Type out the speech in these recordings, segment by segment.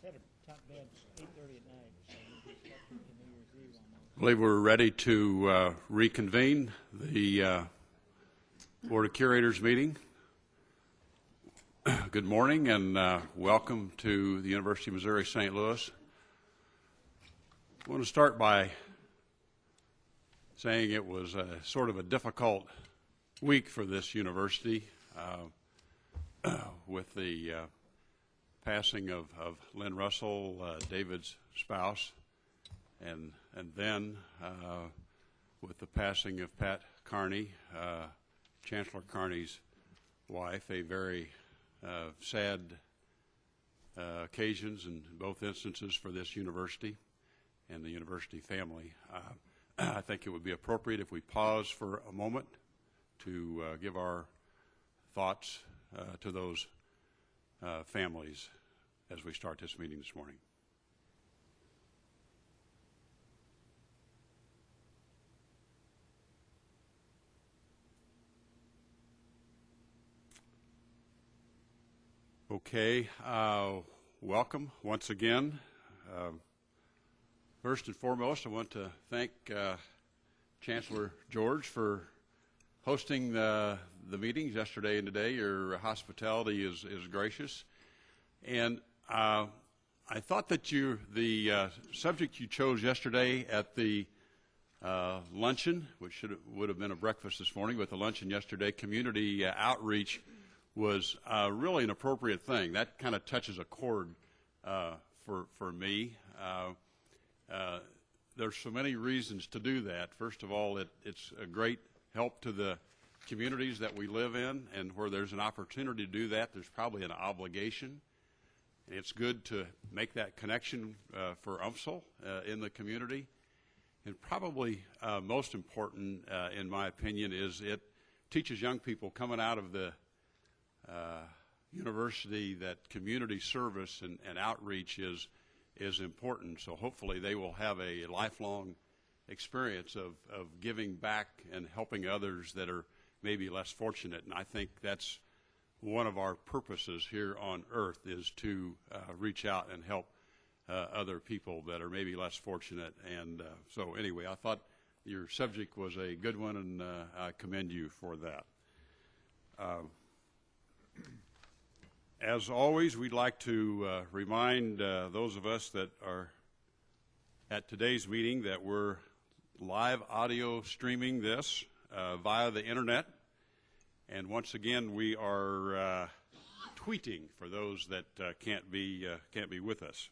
set a top bed 8:30 at night, so we'll be stuck to New Year's Eve on those. I believe we're ready to reconvene the Board of Curators meeting. Good morning and welcome to the University of Missouri St. Louis. I want to start by saying it was sort of a difficult week for this university with the passing of Lynn Russell, David's spouse, and then with the passing of Pat Carney, Chancellor Carney's wife, a very sad occasions in both instances for this university and the university family. I think it would be appropriate if we pause for a moment to give our thoughts to those families as we start this meeting this morning. Okay, welcome once again. First and foremost, I want to thank Chancellor George for hosting the meetings yesterday and today. Your hospitality is gracious. And I thought that the subject you chose yesterday at the luncheon, which would have been a breakfast this morning, but the luncheon yesterday, community outreach, was really an appropriate thing. That kind of touches a chord for me. There's so many reasons to do that. First of all, it's a great help to the communities that we live in, and where there's an opportunity to do that, there's probably an obligation. It's good to make that connection for UMSL in the community. And probably most important, in my opinion, is it teaches young people coming out of the university that community service and outreach is important. So hopefully they will have a lifelong experience of giving back and helping others that are maybe less fortunate. And I think that's one of our purposes here on earth, is to reach out and help other people that are maybe less fortunate. And so anyway, I thought your subject was a good one, and I commend you for that. As always, we'd like to remind those of us that are at today's meeting that we're live audio streaming this via the internet. And once again, we are tweeting for those that can't be with us.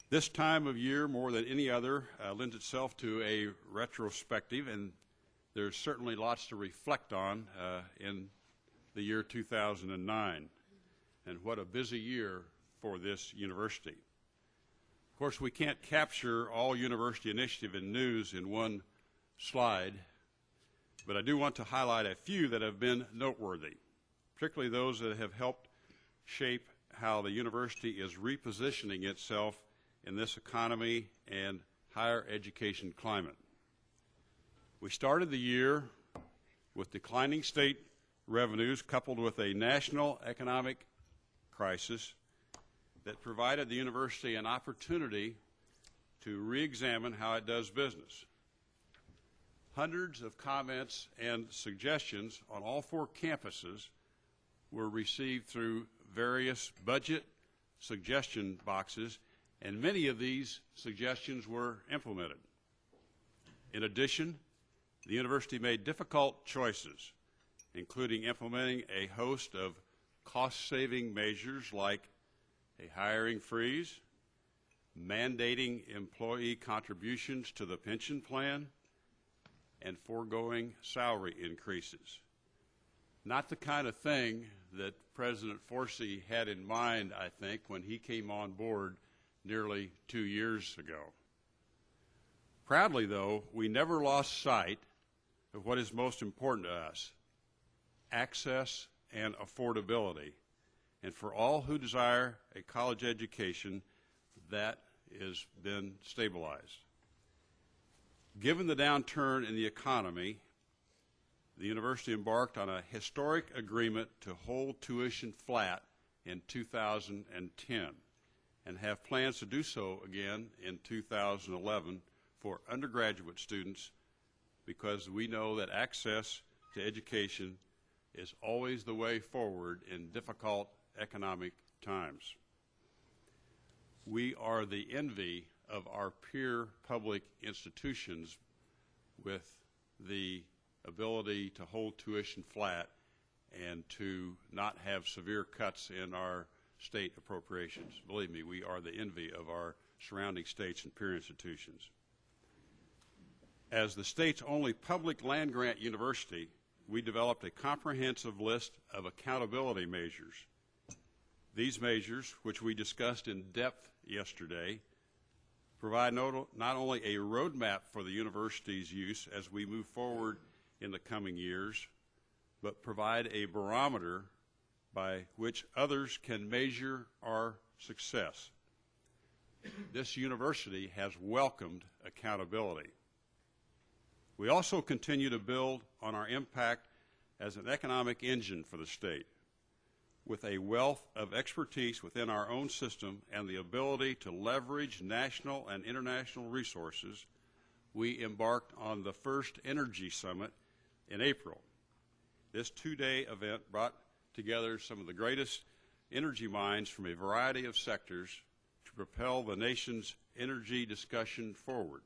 This time of year, more than any other, lends itself to a retrospective, and there's certainly lots to reflect on in the year 2009, and what a busy year for this university. Of course, we can't capture all university initiative and news in one slide, but I do want to highlight a few that have been noteworthy, particularly those that have helped shape how the university is repositioning itself in this economy and higher education climate. We started the year with declining state revenues coupled with a national economic crisis that provided the university an opportunity to re-examine how it does business. Hundreds of comments and suggestions on all 4 campuses were received through various budget suggestion boxes, and many of these suggestions were implemented. In addition, the university made difficult choices, including implementing a host of cost-saving measures like a hiring freeze, mandating employee contributions to the pension plan, and foregoing salary increases. Not the kind of thing that President Forsey had in mind, I think, when he came on board nearly 2 years ago. Proudly, though, we never lost sight of what is most important to us: access and affordability. And for all who desire a college education, that has been stabilized. Given the downturn in the economy, the university embarked on a historic agreement to hold tuition flat in 2010 and have plans to do so again in 2011 for undergraduate students, because we know that access to education is always the way forward in difficult economic times. We are the envy of our peer public institutions with the ability to hold tuition flat and to not have severe cuts in our state appropriations. Believe me, we are the envy of our surrounding states and peer institutions. As the state's only public land-grant university, we developed a comprehensive list of accountability measures. These measures, which we discussed in depth yesterday, provide not only a roadmap for the university's use as we move forward in the coming years, but provide a barometer by which others can measure our success. This university has welcomed accountability. We also continue to build on our impact as an economic engine for the state. With a wealth of expertise within our own system and the ability to leverage national and international resources, we embarked on the first Energy Summit in April. This two-day event brought together some of the greatest energy minds from a variety of sectors to propel the nation's energy discussion forward.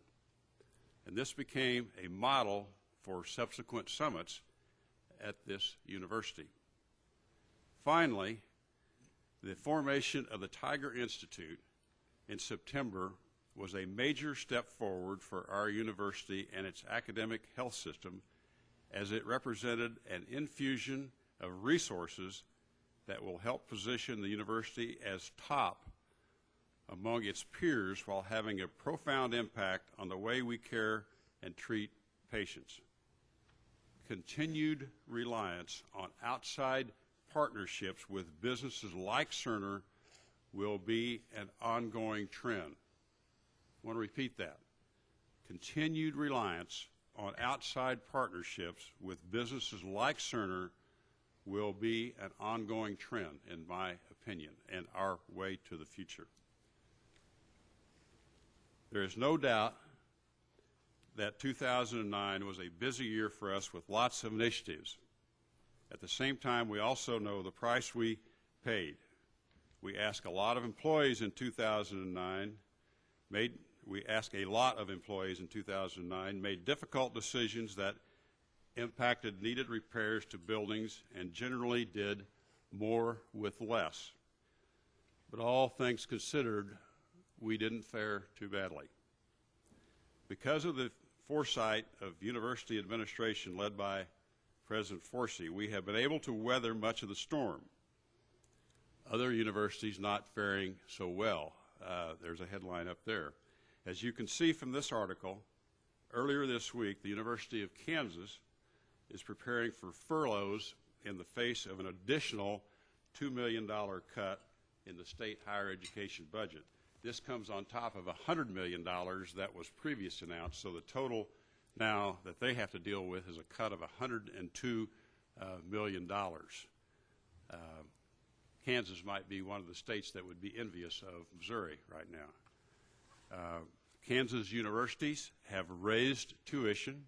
And this became a model for subsequent summits at this university. Finally, the formation of the Tiger Institute in September was a major step forward for our university and its academic health system, as it represented an infusion of resources that will help position the university as top among its peers while having a profound impact on the way we care and treat patients. Continued reliance on outside partnerships with businesses like Cerner will be an ongoing trend. I want to repeat that. Continued reliance on outside partnerships with businesses like Cerner will be an ongoing trend, in my opinion, and our way to the future. There is no doubt that 2009 was a busy year for us with lots of initiatives. At the same time, we also know the price we paid. We asked a lot of employees in 2009, made difficult decisions that impacted needed repairs to buildings, and generally did more with less. But all things considered, we didn't fare too badly. Because of the foresight of university administration led by President Forsey, we have been able to weather much of the storm. Other universities not faring so well. There's a headline up there. As you can see from this article, earlier this week, the University of Kansas is preparing for furloughs in the face of an additional $2 million cut in the state higher education budget. This comes on top of $100 million that was previously announced, so the total now that they have to deal with is a cut of $102 million. Kansas might be one of the states that would be envious of Missouri right now. Kansas universities have raised tuition,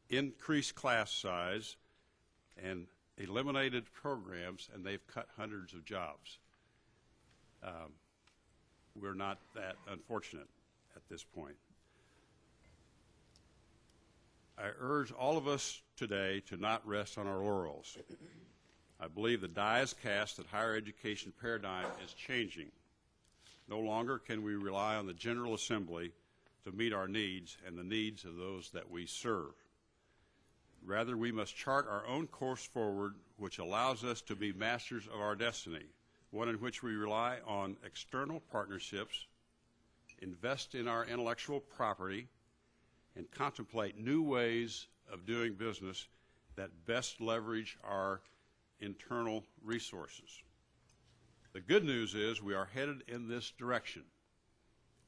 increased class size, and eliminated programs, and they've cut hundreds of jobs. We're not that unfortunate at this point. I urge all of us today to not rest on our laurels. I believe the die is cast that higher education paradigm is changing. No longer can we rely on the General Assembly to meet our needs and the needs of those that we serve. Rather, we must chart our own course forward, which allows us to be masters of our destiny, one in which we rely on external partnerships, invest in our intellectual property, and contemplate new ways of doing business that best leverage our internal resources. The good news is we are headed in this direction.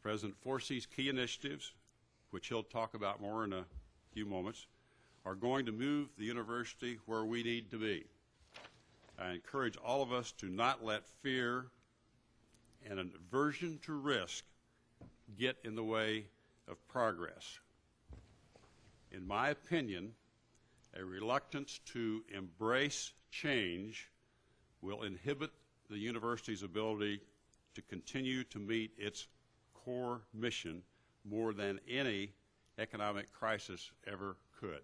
President Forsey's key initiatives, which he'll talk about more in a few moments, are going to move the university where we need to be. I encourage all of us to not let fear and an aversion to risk get in the way of progress. In my opinion, a reluctance to embrace change will inhibit the university's ability to continue to meet its core mission more than any economic crisis ever could.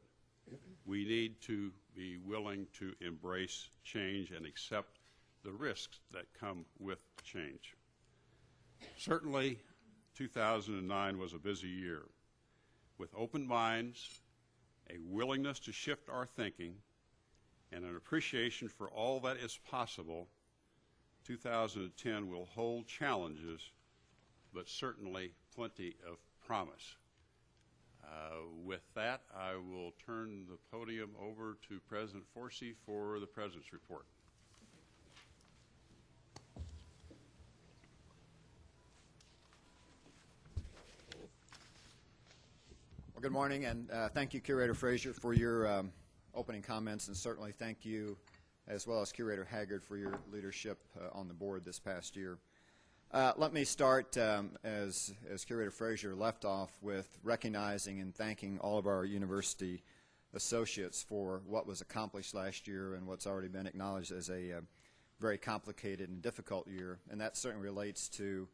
We need to be willing to embrace change and accept the risks that come with change. Certainly, 2009 was a busy year. With open minds, a willingness to shift our thinking, and an appreciation for all that is possible, 2010 will hold challenges, but certainly plenty of promise. With that, I will turn the podium over to President Forsey for the President's report. Well, good morning, and thank you, Curator Frazier, for your opening comments, and certainly thank you, as well as Curator Haggard, for your leadership on the board this past year. Let me start, as Curator Frazier left off, with recognizing and thanking all of our university associates for what was accomplished last year and what's already been acknowledged as a very complicated and difficult year. And that certainly relates to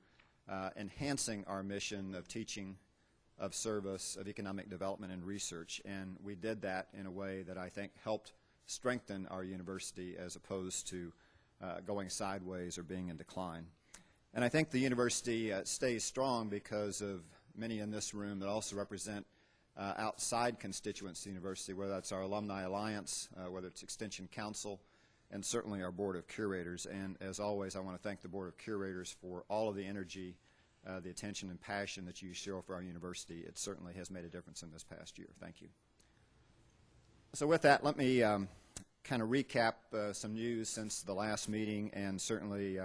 enhancing our mission of teaching, of service, of economic development and research. And we did that in a way that I think helped strengthen our university as opposed to going sideways or being in decline. And I think the university stays strong because of many in this room that also represent outside constituents of the university, whether that's our Alumni Alliance, whether it's Extension Council, and certainly our Board of Curators. And as always, I want to thank the Board of Curators for all of the energy, the attention and passion that you show for our university. It certainly has made a difference in this past year. Thank you. So with that, let me kind of recap some news since the last meeting, and certainly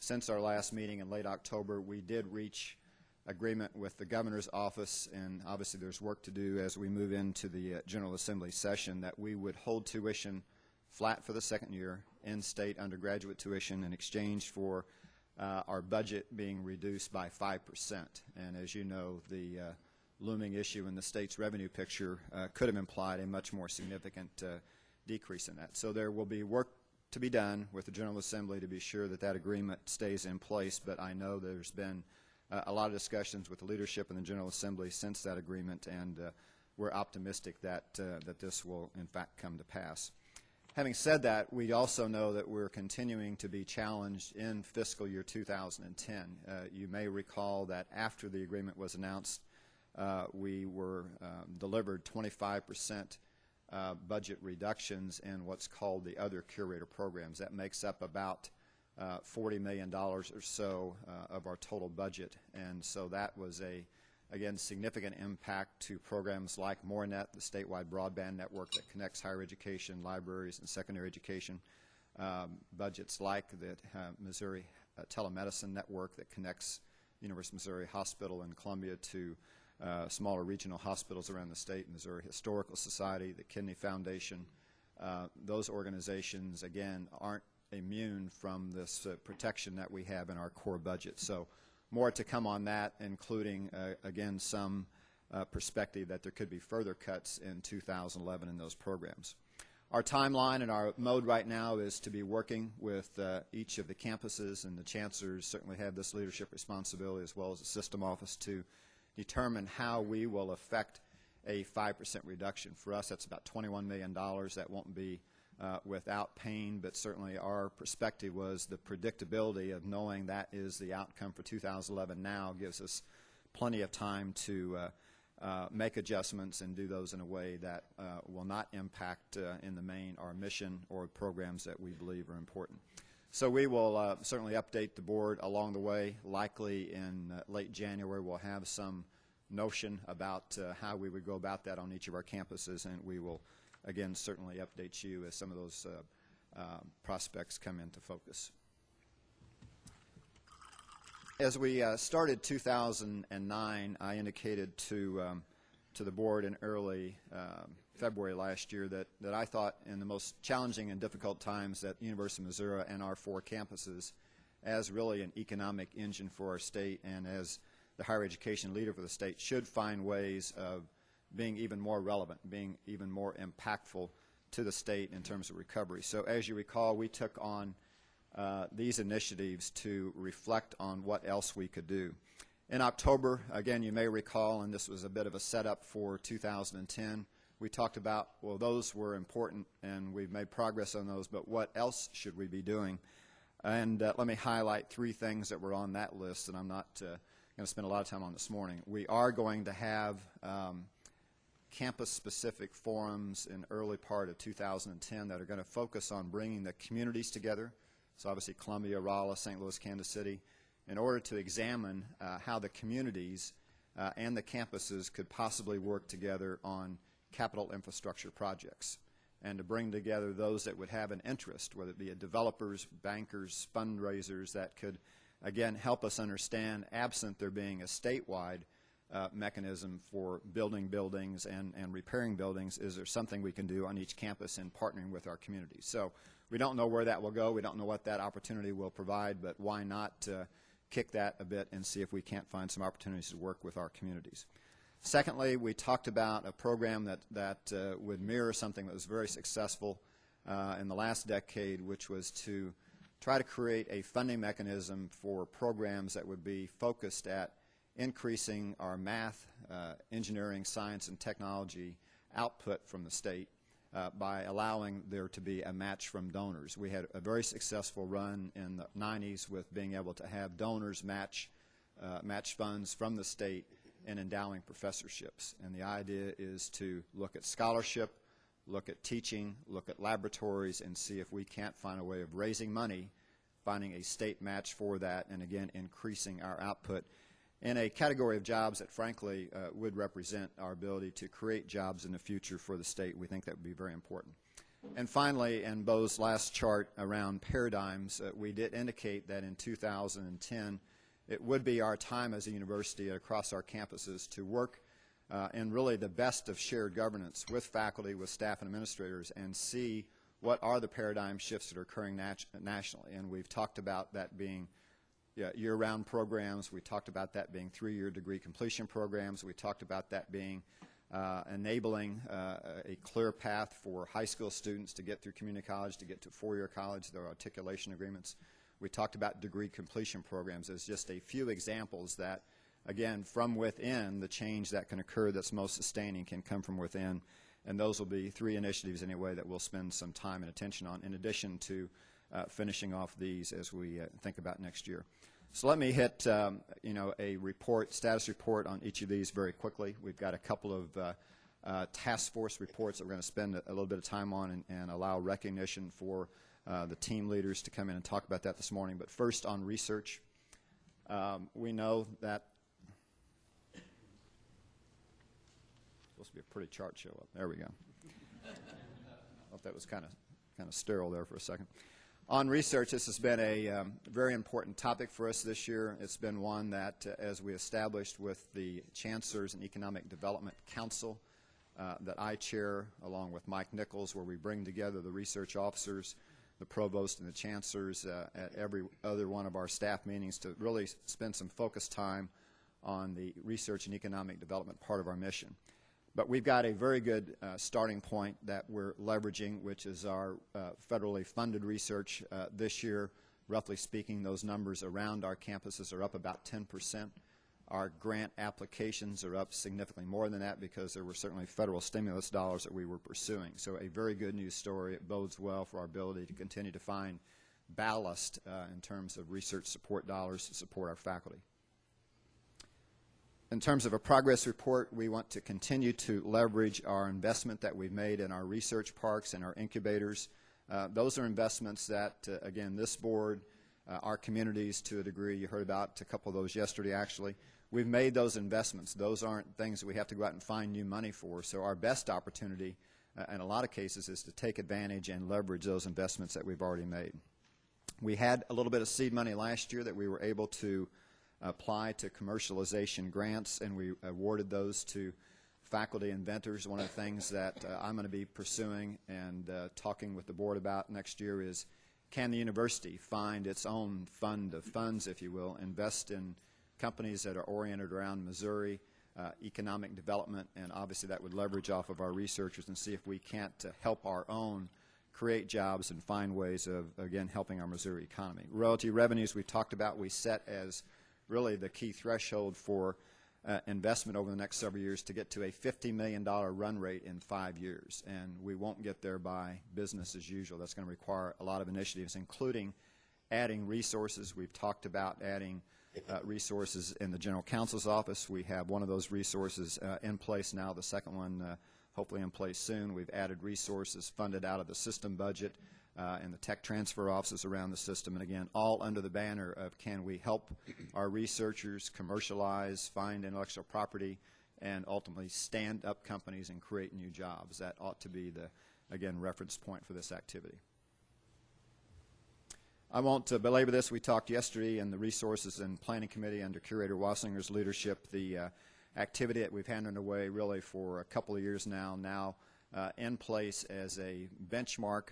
since our last meeting in late October, we did reach agreement with the governor's office, and obviously there's work to do as we move into the General Assembly session, that we would hold tuition flat for the second year, in-state undergraduate tuition, in exchange for our budget being reduced by 5%. And as you know, the looming issue in the state's revenue picture could have implied a much more significant decrease in that. So there will be work to be done with the General Assembly to be sure that that agreement stays in place, but I know there's been a lot of discussions with the leadership in the General Assembly since that agreement, and we're optimistic that that this will in fact come to pass. Having said that, we also know that we're continuing to be challenged in fiscal year 2010. You may recall that after the agreement was announced, we were delivered 25% budget reductions in what's called the other curator programs. That makes up about $40 million or so of our total budget, and so that was a, again, significant impact to programs like MoreNet, the statewide broadband network that connects higher education, libraries, and secondary education, budgets like the Missouri telemedicine network that connects University of Missouri Hospital in Columbia to smaller regional hospitals around the state, Missouri Historical Society, the Kidney Foundation. Those organizations, again, aren't immune from this protection that we have in our core budget. So more to come on that, including, again, some perspective that there could be further cuts in 2011 in those programs. Our timeline and our mode right now is to be working with each of the campuses, and the chancellors certainly have this leadership responsibility, as well as the system office, to determine how we will affect a 5% reduction. For us, that's about $21 million. That won't be without pain, but certainly our perspective was the predictability of knowing that is the outcome for 2011 now gives us plenty of time to make adjustments and do those in a way that will not impact in the main our mission or programs that we believe are important. So we will certainly update the board along the way. Likely in late January we'll have some notion about how we would go about that on each of our campuses, and we will again certainly update you as some of those prospects come into focus. As we started 2009, I indicated to the board in early February last year that I thought in the most challenging and difficult times that University of Missouri and our 4 campuses, as really an economic engine for our state and as the higher education leader for the state, should find ways of being even more relevant, being even more impactful to the state in terms of recovery. So as you recall, we took on these initiatives to reflect on what else we could do. In October, again, you may recall, and this was a bit of a setup for 2010, we talked about, well, those were important and we've made progress on those, but what else should we be doing? And let me highlight 3 things that were on that list, and I'm not going to spend a lot of time on this morning. We are going to have campus-specific forums in early part of 2010 that are going to focus on bringing the communities together, so obviously Columbia, Raleigh, St. Louis, Kansas City, in order to examine how the communities and the campuses could possibly work together on capital infrastructure projects, and to bring together those that would have an interest, whether it be developers, bankers, fundraisers, that could, again, help us understand, absent there being a statewide mechanism for building buildings and repairing buildings, is there something we can do on each campus in partnering with our communities? So we don't know where that will go. We don't know what that opportunity will provide, but why not kick that a bit and see if we can't find some opportunities to work with our communities. Secondly, we talked about a program that would mirror something that was very successful in the last decade, which was to try to create a funding mechanism for programs that would be focused at increasing our math, engineering, science, and technology output from the state by allowing there to be a match from donors. We had a very successful run in the 90s with being able to have donors match funds from the state in endowing professorships. And the idea is to look at scholarship, look at teaching, look at laboratories, and see if we can't find a way of raising money, finding a state match for that, and again increasing our output in a category of jobs that frankly would represent our ability to create jobs in the future for the state. We think that would be very important. And finally, in Bo's last chart around paradigms, we did indicate that in 2010 it would be our time as a university across our campuses to work in really the best of shared governance with faculty, with staff and administrators, and see what are the paradigm shifts that are occurring nationally. And we've talked about that being year-round programs. We talked about that being 3-year degree completion programs. We talked about that being enabling a clear path for high school students to get through community college, to get to 4-year college, their articulation agreements. We talked about degree completion programs as just a few examples that, again, from within, the change that can occur that's most sustaining can come from within. And those will be 3 initiatives anyway that we'll spend some time and attention on, in addition to finishing off these as we think about next year. So let me hit a status report on each of these very quickly. We've got a couple of task force reports that we're going to spend a little bit of time on and allow recognition for the team leaders to come in and talk about that this morning. But first on research, we know that supposed to be a pretty chart show up. There we go. I thought that was kind of sterile there for a second. On research, this has been a very important topic for us this year. It's been one that, as we established with the Chancellors and Economic Development Council that I chair, along with Mike Nichols, where we bring together the research officers, the provost, and the chancellors at every other one of our staff meetings to really spend some focused time on the research and economic development part of our mission. But we've got a very good starting point that we're leveraging, which is our federally funded research this year. Roughly speaking, those numbers around our campuses are up about 10%. Our grant applications are up significantly more than that because there were certainly federal stimulus dollars that we were pursuing. So a very good news story. It bodes well for our ability to continue to find ballast in terms of research support dollars to support our faculty. In terms of a progress report, we want to continue to leverage our investment that we've made in our research parks and our incubators. Those are investments that, again, this board, our communities to a degree, you heard about a couple of those yesterday actually, we've made those investments. Those aren't things that we have to go out and find new money for. So our best opportunity in a lot of cases is to take advantage and leverage those investments that we've already made. We had a little bit of seed money last year that we were able to apply to commercialization grants, and we awarded those to faculty inventors. One of the things that I'm going to be pursuing and talking with the board about next year is, can the university find its own fund of funds, if you will, invest in companies that are oriented around Missouri, economic development, and obviously that would leverage off of our researchers, and see if we can't help our own create jobs and find ways of, again, helping our Missouri economy. Royalty revenues we talked about, we set as really the key threshold for investment over the next several years to get to a $50 million run rate in 5 years. And we won't get there by business as usual. That's going to require a lot of initiatives, including adding resources. We've talked about adding resources in the General Counsel's office. We have one of those resources in place now, the second one hopefully in place soon. We've added resources funded out of the system budget and the tech transfer offices around the system, and again, all under the banner of, can we help our researchers commercialize, find intellectual property, and ultimately stand up companies and create new jobs. That ought to be the, again, reference point for this activity. I won't belabor this. We talked yesterday in the Resources and Planning Committee under Curator Wassinger's leadership, the activity that we've had underway really for a couple of years now in place as a benchmark,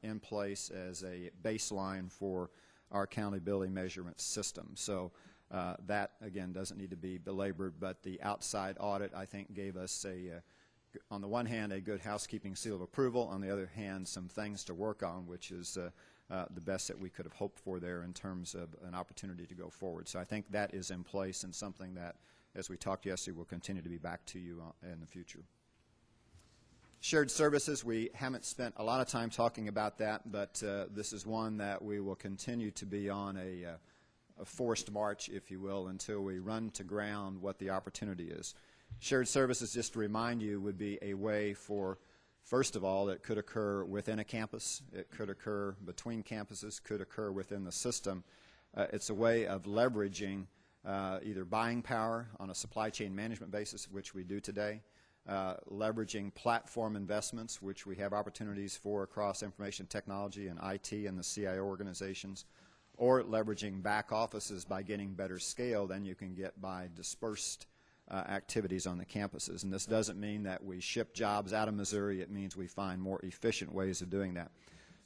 in place as a baseline for our accountability measurement system. So that, again, doesn't need to be belabored, but the outside audit, I think, gave us, on the one hand, a good housekeeping seal of approval, on the other hand, some things to work on, which is the best that we could have hoped for there in terms of an opportunity to go forward. So I think that is in place and something that, as we talked yesterday, will continue to be back to you in the future. Shared services, we haven't spent a lot of time talking about that, but this is one that we will continue to be on a forced march, if you will, until we run to ground what the opportunity is. Shared services, just to remind you, would be a way for, first of all, it could occur within a campus, it could occur between campuses, could occur within the system. It's a way of leveraging either buying power on a supply chain management basis, which we do today, leveraging platform investments, which we have opportunities for across information technology and IT and the CIO organizations, or leveraging back offices by getting better scale than you can get by dispersed activities on the campuses. And this doesn't mean that we ship jobs out of Missouri. It means we find more efficient ways of doing that.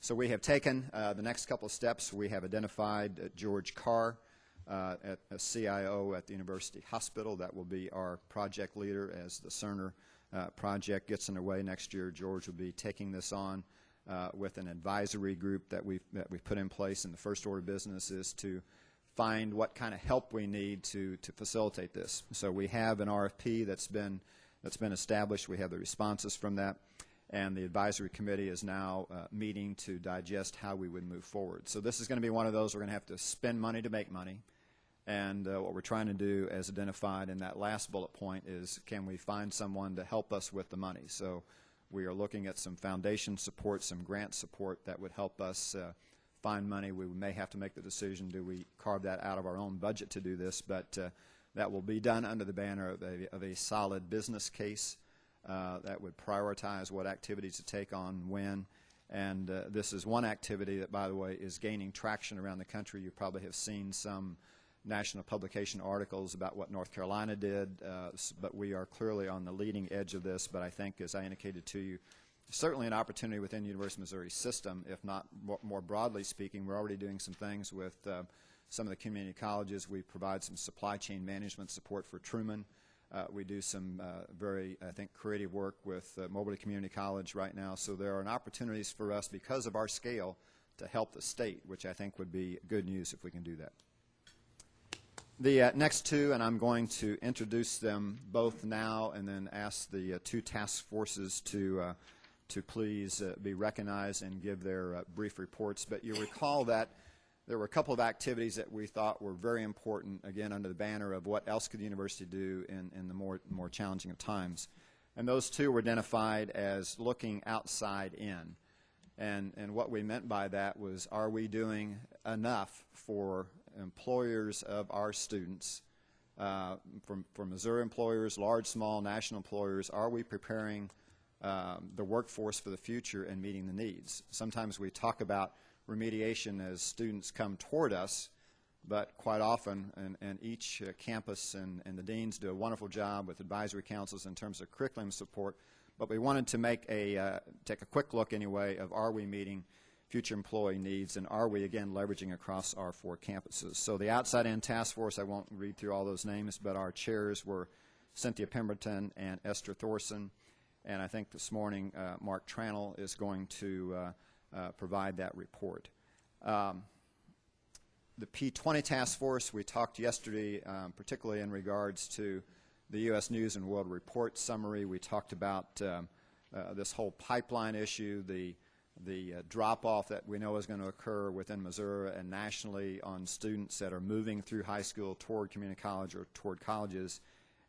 So we have taken the next couple of steps. We have identified George Carr, at a CIO at the University Hospital. That will be our project leader as the Cerner project gets underway next year. George will be taking this on with an advisory group that we've put in place, and the first order of business is to find what kind of help we need to facilitate this. So we have an RFP that's been established. We have the responses from that, and the advisory committee is now meeting to digest how we would move forward. So this is going to be one of those we're going to have to spend money to make money. And what we're trying to do, as identified in that last bullet point, is can we find someone to help us with the money? So we are looking at some foundation support, some grant support that would help us find money. We may have to make the decision, do we carve that out of our own budget to do this? But that will be done under the banner of a solid business case that would prioritize what activities to take on when. And this is one activity that, by the way, is gaining traction around the country. You probably have seen some national publication articles about what North Carolina did, but we are clearly on the leading edge of this. But I think, as I indicated to you, certainly an opportunity within the University of Missouri system, if not more broadly speaking. We're already doing some things with some of the community colleges. We provide some supply chain management support for Truman. We do some very, I think, creative work with Moberly Community College right now. So there are opportunities for us, because of our scale, to help the state, which I think would be good news if we can do that. The next two, and I'm going to introduce them both now and then ask the two task forces to please be recognized and give their brief reports. But you recall that there were a couple of activities that we thought were very important, again, under the banner of what else could the university do in the more challenging of times. And those two were identified as looking outside in. And what we meant by that was, are we doing enough for employers of our students, for Missouri employers, large, small, national employers? Are we preparing the workforce for the future and meeting the needs? Sometimes we talk about remediation as students come toward us, but quite often, and each campus and the deans do a wonderful job with advisory councils in terms of curriculum support, but we wanted to take a quick look anyway of, are we meeting future employee needs, and are we again leveraging across our 4 campuses. So the outside-in task force, I won't read through all those names, but our chairs were Cynthia Pemberton and Esther Thorson, and I think this morning Mark Tranel is going to provide that report. The P20 task force, we talked yesterday particularly in regards to the U.S. News and World Report summary. We talked about this whole pipeline issue, the drop-off that we know is going to occur within Missouri and nationally on students that are moving through high school toward community college or toward colleges.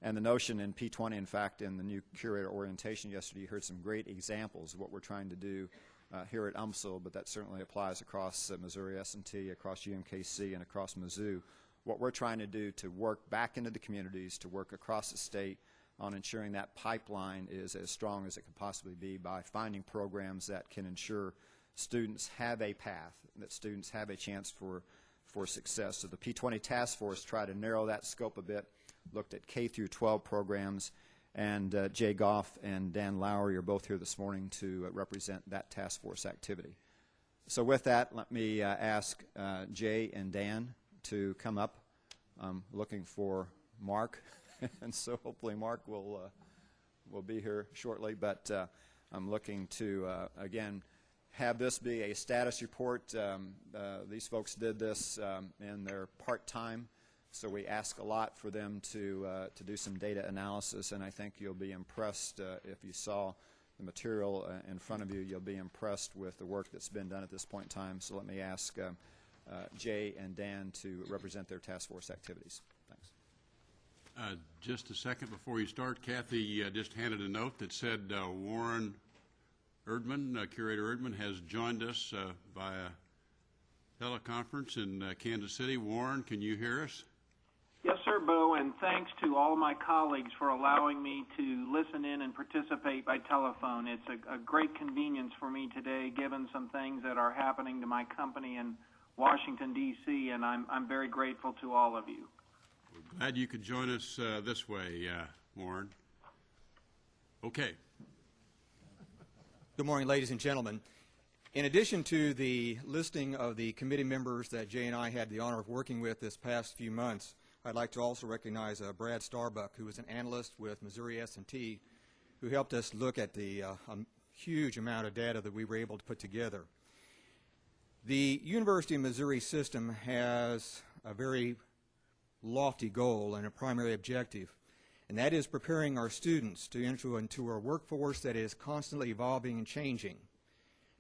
And the notion in P20, in fact, in the new curator orientation yesterday, you heard some great examples of what we're trying to do here at UMSL, but that certainly applies across Missouri S&T, across UMKC, and across Mizzou. What we're trying to do to work back into the communities, to work across the state on ensuring that pipeline is as strong as it could possibly be by finding programs that can ensure students have a path, that students have a chance for success. So the P20 task force tried to narrow that scope a bit, looked at K through 12 programs, and Jay Goff and Dan Lowry are both here this morning to represent that task force activity. So with that, let me ask Jay and Dan to come up. I'm looking for Mark, and so hopefully Mark will be here shortly. But I'm looking to, again, have this be a status report. These folks did this in their part-time, so we ask a lot for them to do some data analysis, and I think you'll be impressed if you saw the material in front of you. You'll be impressed with the work that's been done at this point in time. So let me ask Jay and Dan to represent their task force activities. Thanks. Just a second before you start, Kathy just handed a note that said Warren Erdman, Curator Erdman, has joined us via teleconference in Kansas City. Warren, can you hear us? Yes, sir, Bo, and thanks to all of my colleagues for allowing me to listen in and participate by telephone. It's a great convenience for me today, given some things that are happening to my company in Washington, D.C., and I'm very grateful to all of you. We're glad you could join us this way, Warren. Okay. Good morning, ladies and gentlemen. In addition to the listing of the committee members that Jay and I had the honor of working with this past few months, I'd like to also recognize Brad Starbuck, who is an analyst with Missouri S&T, who helped us look at the huge amount of data that we were able to put together. The University of Missouri system has a very lofty goal and a primary objective, and that is preparing our students to enter into a workforce that is constantly evolving and changing,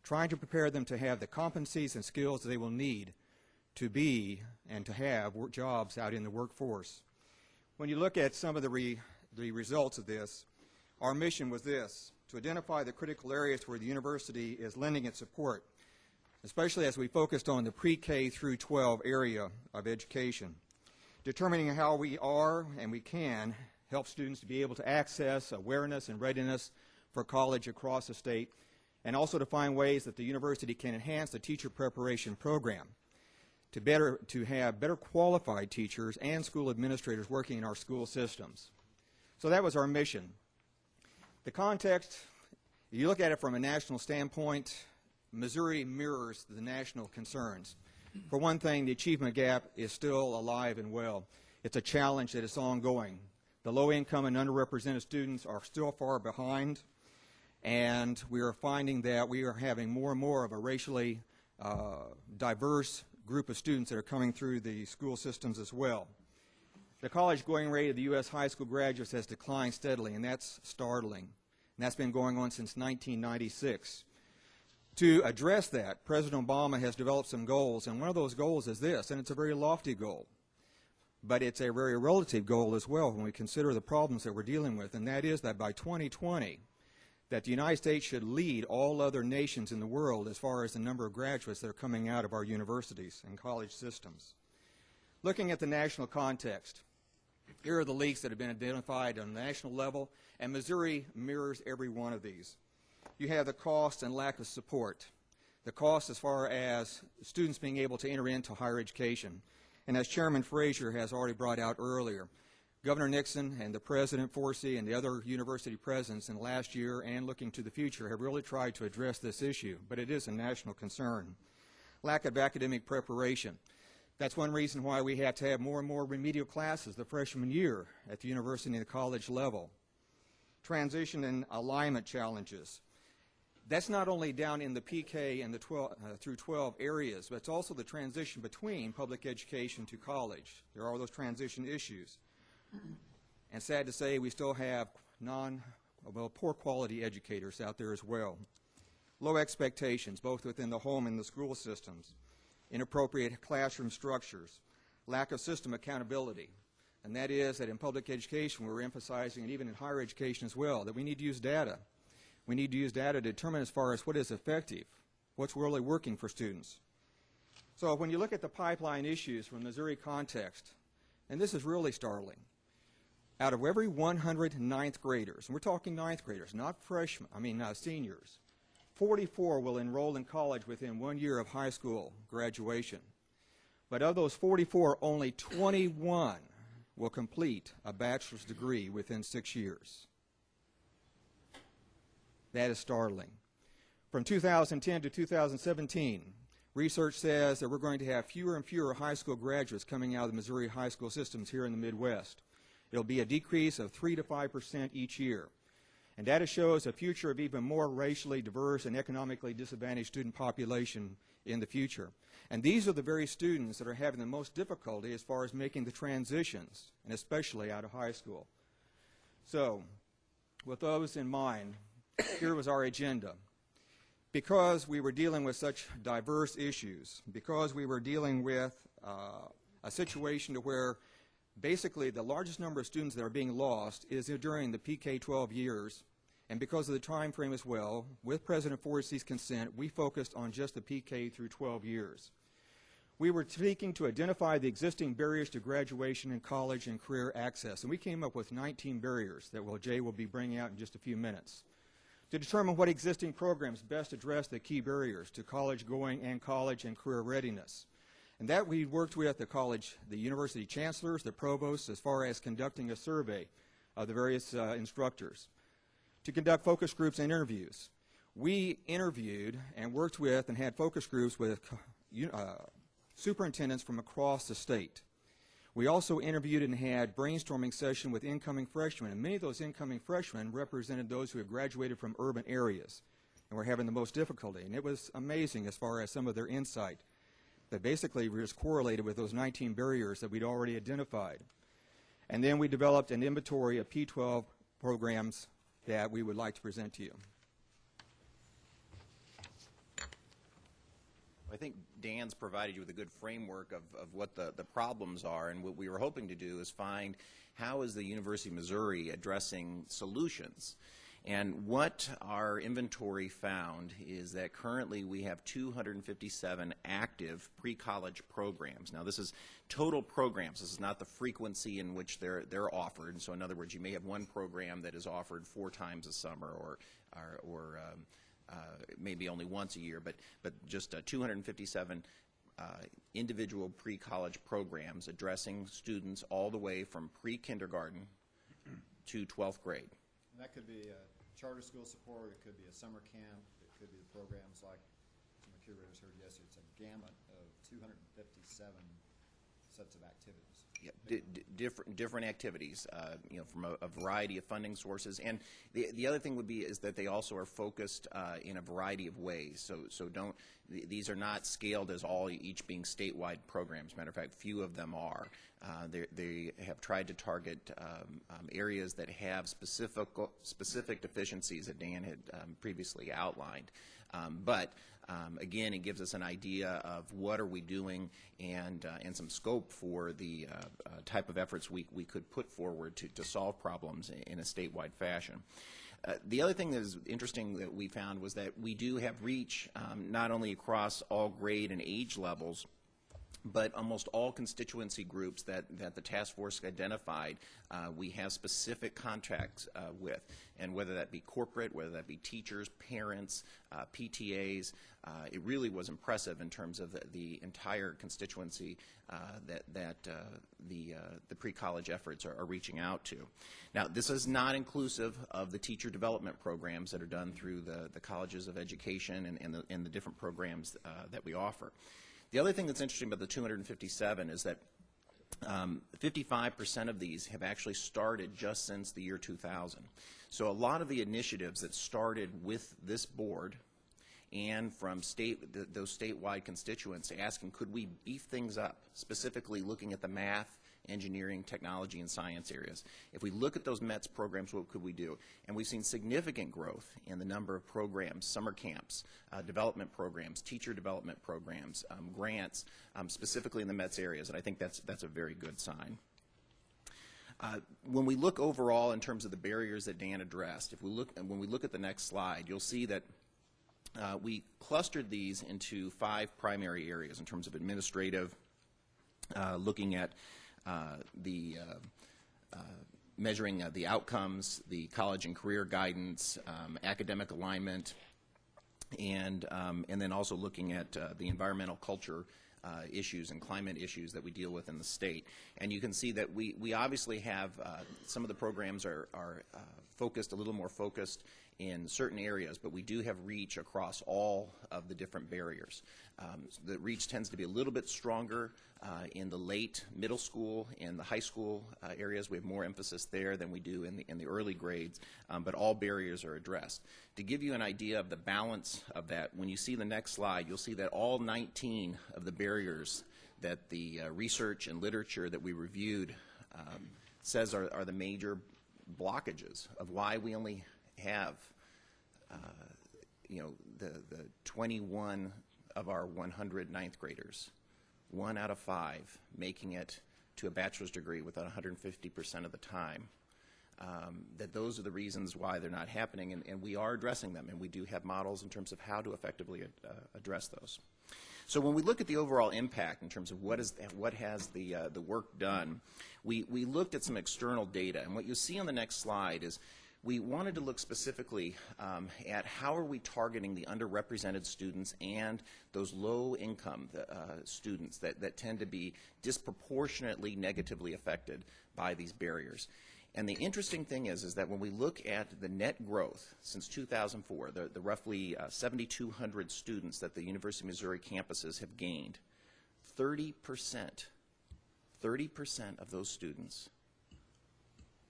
trying to prepare them to have the competencies and skills that they will need to be and to have jobs out in the workforce. When you look at some of the results of this, our mission was this: to identify the critical areas where the university is lending its support, especially as we focused on the pre-K through 12 area of education, determining how we are and we can help students to be able to access awareness and readiness for college across the state, and also to find ways that the university can enhance the teacher preparation program to have better qualified teachers and school administrators working in our school systems. So that was our mission. The context, if you look at it from a national standpoint, Missouri mirrors the national concerns. For one thing, the achievement gap is still alive and well. It's a challenge that is ongoing. The low-income and underrepresented students are still far behind, and we are finding that we are having more and more of a racially diverse group of students that are coming through the school systems as well. The college going rate of the U.S. high school graduates has declined steadily, and that's startling. And that's been going on since 1996. To address that, President Obama has developed some goals, and one of those goals is this, and it's a very lofty goal. But it's a very relative goal as well when we consider the problems that we're dealing with, and that is that by 2020, that the United States should lead all other nations in the world as far as the number of graduates that are coming out of our universities and college systems. Looking at the national context, here are the leaks that have been identified on the national level, and Missouri mirrors every one of these. You have the cost and lack of support. The cost as far as students being able to enter into higher education. And as Chairman Frazier has already brought out earlier, Governor Nixon and the President Forsey and the other university presidents in the last year and looking to the future have really tried to address this issue, but it is a national concern. Lack of academic preparation. That's one reason why we have to have more and more remedial classes the freshman year at the university and the college level. Transition and alignment challenges. That's not only down in the PK and the 12, through 12 areas, but it's also the transition between public education to college. There are those transition issues. And sad to say, we still have poor quality educators out there as well. Low expectations, both within the home and the school systems. Inappropriate classroom structures. Lack of system accountability. And that is that in public education, we're emphasizing, and even in higher education as well, that we need to use data. We need to use data to determine as far as what is effective, what's really working for students. So when you look at the pipeline issues from Missouri context, and this is really startling, out of every 100 ninth graders, and we're talking ninth graders, not freshmen, seniors, 44 will enroll in college within 1 year of high school graduation. But of those 44, only 21 will complete a bachelor's degree within 6 years. That is startling. From 2010 to 2017, research says that we're going to have fewer and fewer high school graduates coming out of the Missouri high school systems here in the Midwest. It'll be a decrease of 3 to 5% each year. And data shows a future of even more racially diverse and economically disadvantaged student population in the future. And these are the very students that are having the most difficulty as far as making the transitions, and especially out of high school. So, with those in mind, here was our agenda. Because we were dealing with such diverse issues, because we were dealing with a situation to where basically the largest number of students that are being lost is during the PK-12 years, and because of the time frame as well, with President Forsey's consent, we focused on just the PK through 12 years. We were seeking to identify the existing barriers to graduation in college and career access, and we came up with 19 barriers that Jay will be bringing out in just a few minutes. To determine what existing programs best address the key barriers to college going and college and career readiness. And that we worked with the university chancellors, the provosts, as far as conducting a survey of the various instructors. To conduct focus groups and interviews. We interviewed and worked with and had focus groups with superintendents from across the state. We also interviewed and had brainstorming session with incoming freshmen, and many of those incoming freshmen represented those who had graduated from urban areas and were having the most difficulty. And it was amazing as far as some of their insight that basically was correlated with those 19 barriers that we'd already identified. And then we developed an inventory of P12 programs that we would like to present to you. I think Dan's provided you with a good framework of what the problems are, and what we were hoping to do is find how is the University of Missouri addressing solutions. And what our inventory found is that currently we have 257 active pre-college programs. Now this is total programs. This is not the frequency in which they're offered. And so in other words, you may have one program that is offered 4 times a summer or maybe only once a year, but just 257 individual pre-college programs addressing students all the way from pre-kindergarten to 12th grade. And that could be charter school support, it could be a summer camp, it could be the programs like some of the curators heard yesterday. It's a gamut of 257 sets of activities. Yeah, different activities, from a variety of funding sources, and the other thing would be is that they also are focused in a variety of ways. So these are not scaled as each being statewide programs. Matter of fact, few of them are. They have tried to target areas that have specific deficiencies that Dan had previously outlined, but. Again, it gives us an idea of what are we doing and some scope for the type of efforts we could put forward to solve problems in a statewide fashion. The other thing that is interesting that we found was that we do have reach not only across all grade and age levels, but almost all constituency groups that the task force identified, we have specific contracts with, and whether that be corporate, whether that be teachers, parents, PTAs, it really was impressive in terms of the entire constituency that the pre-college efforts are reaching out to. Now, this is not inclusive of the teacher development programs that are done through the colleges of education and the different programs that we offer. The other thing that's interesting about the 257 is that 55% of these have actually started just since the year 2000. So a lot of the initiatives that started with this board and from those statewide constituents asking, could we beef things up, specifically looking at the math, engineering, technology, and science areas. If we look at those METS programs, what could we do? And we've seen significant growth in the number of programs, summer camps, development programs, teacher development programs, grants, specifically in the METS areas, and I think that's a very good sign. When we look overall in terms of the barriers that Dan addressed, when we look at the next slide, you'll see that we clustered these into 5 primary areas in terms of administrative, looking at measuring the outcomes, the college and career guidance, academic alignment, and then also looking at the environmental culture issues and climate issues that we deal with in the state. And you can see that we obviously have some of the programs are focused, a little more focused in certain areas, but we do have reach across all of the different barriers. The reach tends to be a little bit stronger in the late middle school and the high school areas. We have more emphasis there than we do in the early grades, but all barriers are addressed. To give you an idea of the balance of that, when you see the next slide, you'll see that all 19 of the barriers that the research and literature that we reviewed says are the major blockages of why we only have the 21 of our 100 ninth graders, 1 out of 5 making it to a bachelor's degree within 150% of the time. That those are the reasons why they're not happening, and we are addressing them, and we do have models in terms of how to effectively address those. So when we look at the overall impact in terms of what has the work done, we looked at some external data, and what you see on the next slide is we wanted to look specifically at how are we targeting the underrepresented students and those low-income students that tend to be disproportionately negatively affected by these barriers. And the interesting thing is that when we look at the net growth since 2004, the roughly 7,200 students that the University of Missouri campuses have gained, 30% of those students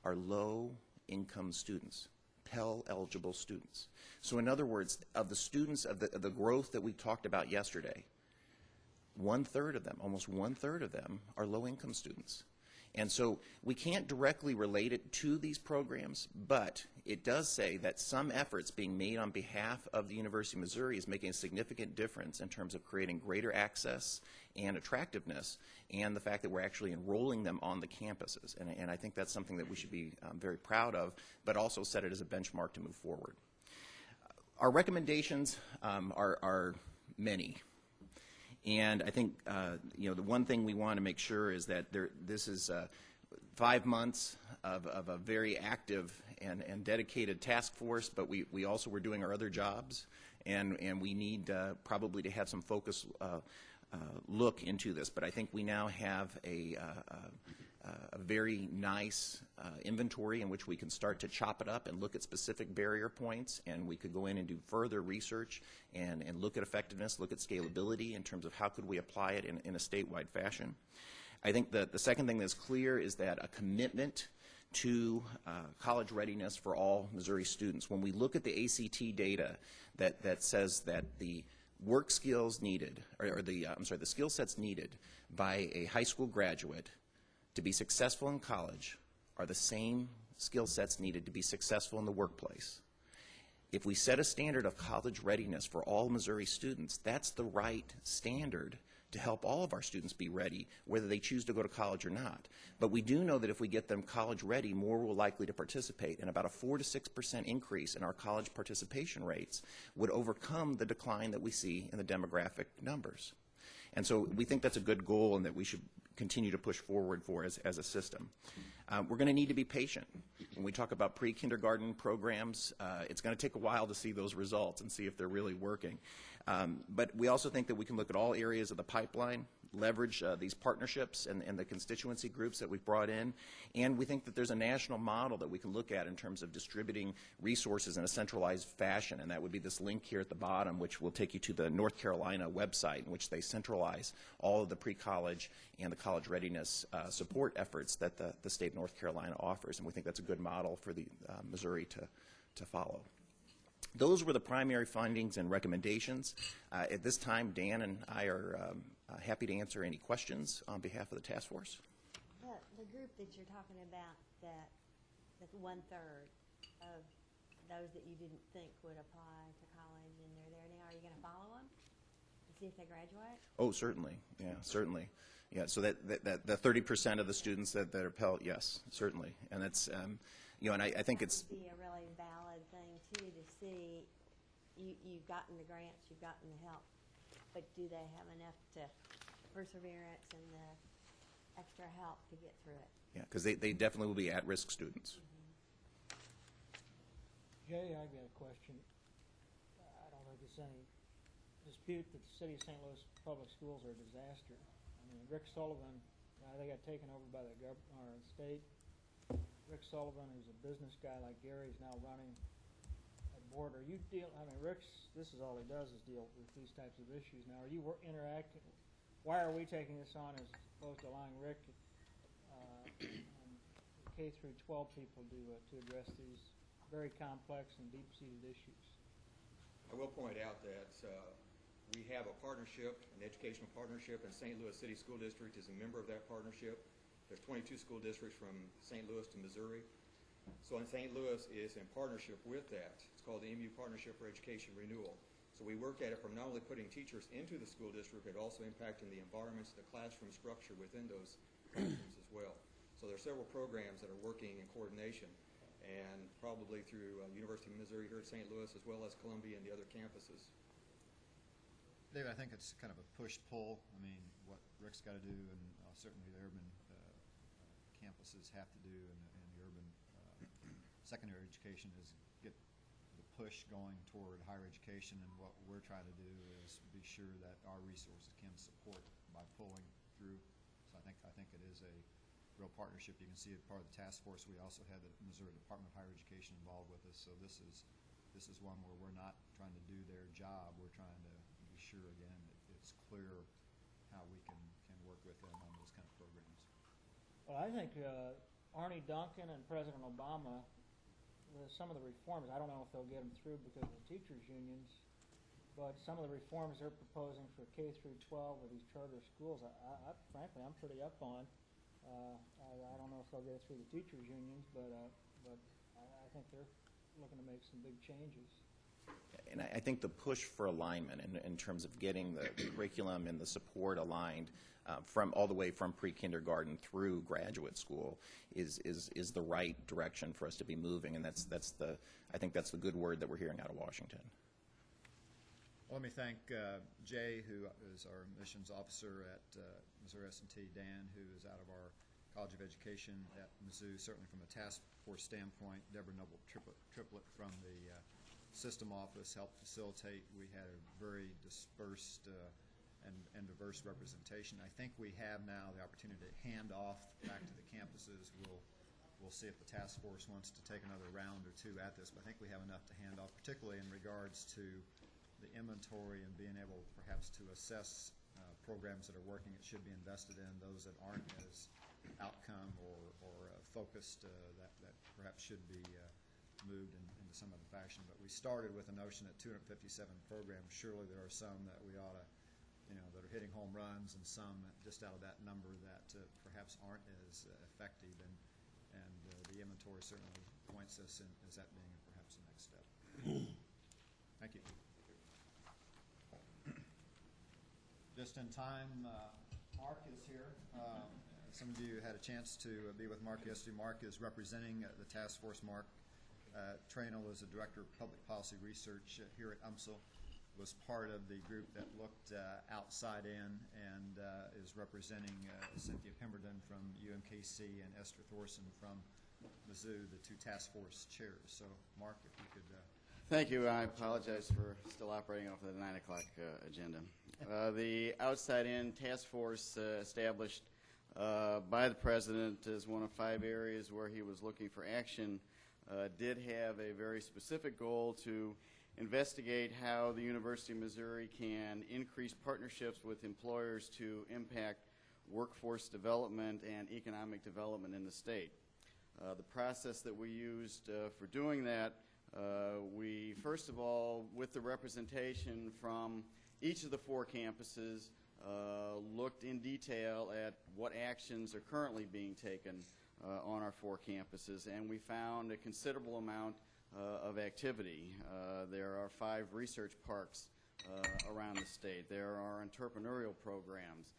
are low-income students, Pell-eligible students. So in other words, of the students of the growth that we talked about yesterday, 1/3 of them, almost 1/3 of them, are low-income students. And so we can't directly relate it to these programs, but it does say that some efforts being made on behalf of the University of Missouri is making a significant difference in terms of creating greater access and attractiveness, and the fact that we're actually enrolling them on the campuses. And I think that's something that we should be very proud of, but also set it as a benchmark to move forward. Our recommendations are many. And I think the one thing we want to make sure is that this is 5 months of a very active and dedicated task force, but we also were doing our other jobs, and we need probably to have some focus look into this. But I think we now have a very nice inventory in which we can start to chop it up and look at specific barrier points, and we could go in and do further research and look at effectiveness, look at scalability in terms of how could we apply it in a statewide fashion. I think the second thing that's clear is that a commitment to college readiness for all Missouri students. When we look at the ACT data that says that the work skills needed, or the skill sets needed by a high school graduate to be successful in college are the same skill sets needed to be successful in the workplace. If we set a standard of college readiness for all Missouri students, that's the right standard to help all of our students be ready, whether they choose to go to college or not. But we do know that if we get them college ready, more will likely to participate, and about a 4 to 6% increase in our college participation rates would overcome the decline that we see in the demographic numbers. And so we think that's a good goal and that we should continue to push forward for as a system. We're going to need to be patient. When we talk about pre-kindergarten programs, it's going to take a while to see those results and see if they're really working. But we also think that we can look at all areas of the pipeline, leverage these partnerships and the constituency groups that we've brought in, and we think that there's a national model that we can look at in terms of distributing resources in a centralized fashion, and that would be this link here at the bottom, which will take you to the North Carolina website, in which they centralize all of the pre-college and the college readiness support efforts that the state of North Carolina offers, and we think that's a good model for the Missouri to follow. Those were the primary findings and recommendations. At this time, Dan and I are happy to answer any questions on behalf of the task force. The group that you're talking about, that's 1/3 of those that you didn't think would apply to college, and they're there now, are you going to follow them to see if they graduate? Oh, certainly. Yeah, certainly. Yeah, so that the 30% of the students that are Pell, yes, certainly. And that's, you know, and I think it's... That would be a really valid thing, too, to see you've gotten the grants, you've gotten the help, but do they have enough perseverance and the extra help to get through it? Yeah, because they definitely will be at-risk students. Jay, I've got a question. I don't think there's any dispute that the city of St. Louis public schools are a disaster. I mean, Rick Sullivan, they got taken over by the governor of the state. Rick Sullivan, who's a business guy like Gary, is now running a board. Are you Rick's, this is all he does is deal with these types of issues. Now, are you interacting? Why are we taking this on as opposed to allowing Rick and K through 12 people to address these very complex and deep-seated issues? I will point out that we have a partnership, an educational partnership, and St. Louis City School District is a member of that partnership. There's 22 school districts from St. Louis to Missouri. So St. Louis is in partnership with that. It's called the MU Partnership for Education Renewal. So we work at it from not only putting teachers into the school district, but also impacting the environments, the classroom structure within those classrooms as well. So there are several programs that are working in coordination, and probably through University of Missouri here at St. Louis, as well as Columbia and the other campuses. David, I think it's kind of a push-pull. I mean, what Rick's got to do, and certainly the urban campuses have to do, and the urban secondary education is get the push going toward higher education, and what we're trying to do is be sure that our resources can support by pulling through. So I think it is a real partnership. You can see it part of the task force. We also had the Missouri Department of Higher Education involved with us, so this is one where we're not trying to do their job. We're trying to be sure, again, that it's clear how we can work with them on those kind of programs. Well, I think Arnie Duncan and President Obama, with some of the reforms, I don't know if they'll get them through because of the teachers' unions, but some of the reforms they're proposing for K through 12 with these charter schools, frankly, I'm pretty up on. I don't know if they'll get it through the teachers' unions, but I think they're looking to make some big changes. And I think the push for alignment in terms of getting the curriculum and the support aligned from all the way from pre-kindergarten through graduate school is the right direction for us to be moving, and I think that's the good word that we're hearing out of Washington. Well, let me thank Jay, who is our admissions officer at Missouri S&T, Dan, who is out of our College of Education at Mizzou, certainly from a task force standpoint. Deborah Noble Triplett from the system office helped facilitate. We had a very dispersed and diverse representation. I think we have now the opportunity to hand off back to the campuses. We'll see if the task force wants to take another round or two at this, but I think we have enough to hand off, particularly in regards to the inventory and being able perhaps to assess programs that are working that should be invested in, those that aren't as outcome or focused that perhaps should be moved into some other fashion. But we started with a notion that 257 programs, surely there are some that we ought to, that are hitting home runs, and some just out of that number that perhaps aren't as effective, and the inventory certainly points us as that being perhaps the next step. Thank you. Just in time, Mark is here. Some of you had a chance to be with Mark yesterday. Mark is representing the task force. Mark Trainell is the Director of Public Policy Research here at UMSL. was part of the group that looked outside in and is representing Cynthia Pemberton from UMKC and Esther Thorson from Mizzou, the two task force chairs. So, Mark, if you could... Thank you. I apologize for still operating off of the 9 o'clock agenda. The Outside In Task Force established by the President as one of 5 areas where he was looking for action did have a very specific goal to investigate how the University of Missouri can increase partnerships with employers to impact workforce development and economic development in the state. The process that we used for doing that, we first of all, with the representation from each of the 4 campuses, looked in detail at what actions are currently being taken on our 4 campuses, and we found a considerable amount of activity. There are 5 research parks around the state. There are entrepreneurial programs.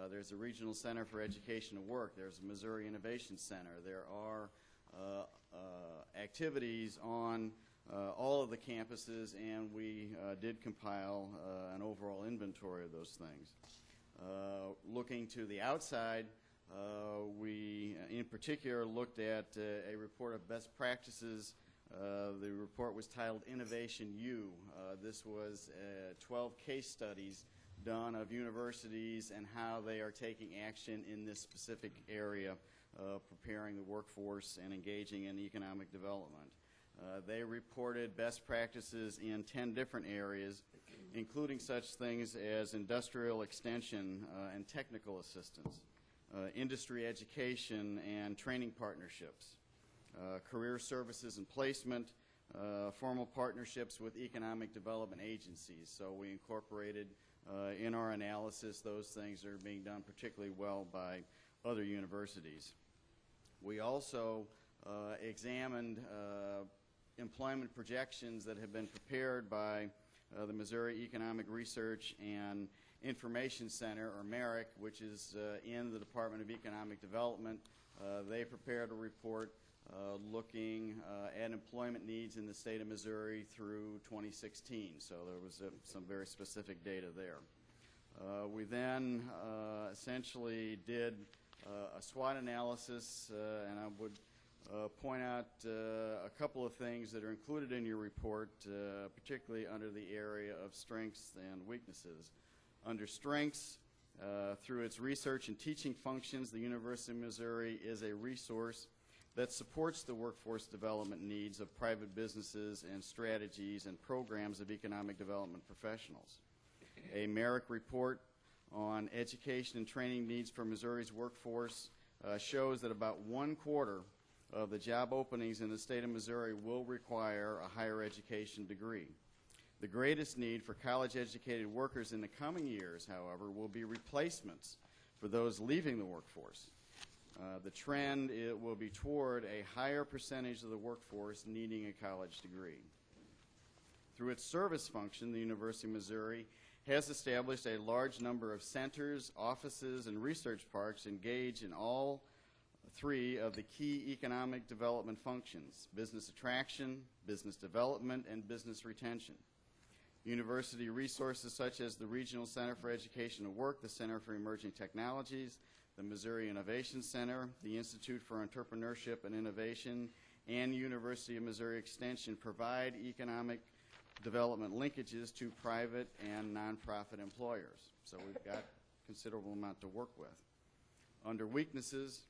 There's a Regional Center for Education and Work. There's a Missouri Innovation Center. There are activities on all of the campuses, and we did compile an overall inventory of those things. Looking to the outside, we in particular looked at a report of best practices. The report was titled Innovation U. This was 12 case studies done of universities and how they are taking action in this specific area, preparing the workforce and engaging in economic development. They reported best practices in 10 different areas, including such things as industrial extension and technical assistance, industry education and training partnerships, career services and placement, formal partnerships with economic development agencies. So we incorporated in our analysis those things that are being done particularly well by other universities. We also examined employment projections that have been prepared by the Missouri Economic Research and Information Center, or MERIC, which is in the Department of Economic Development. They prepared a report looking at employment needs in the state of Missouri through 2016. So there was some very specific data there. We then essentially did a SWOT analysis, and I would point out a couple of things that are included in your report, particularly under the area of strengths and weaknesses. Under strengths, through its research and teaching functions, the University of Missouri is a resource that supports the workforce development needs of private businesses and strategies and programs of economic development professionals. A MERIC report on education and training needs for Missouri's workforce shows that about 1/4 of the job openings in the state of Missouri will require a higher education degree. The greatest need for college-educated workers in the coming years, however, will be replacements for those leaving the workforce. The trend will be toward a higher percentage of the workforce needing a college degree. Through its service function, the University of Missouri has established a large number of centers, offices, and research parks engaged in all 3 of the key economic development functions: business attraction, business development, and business retention. University resources such as the Regional Center for Education and Work, the Center for Emerging Technologies, the Missouri Innovation Center, the Institute for Entrepreneurship and Innovation, and University of Missouri Extension provide economic development linkages to private and nonprofit employers. So we've got a considerable amount to work with. Under weaknesses,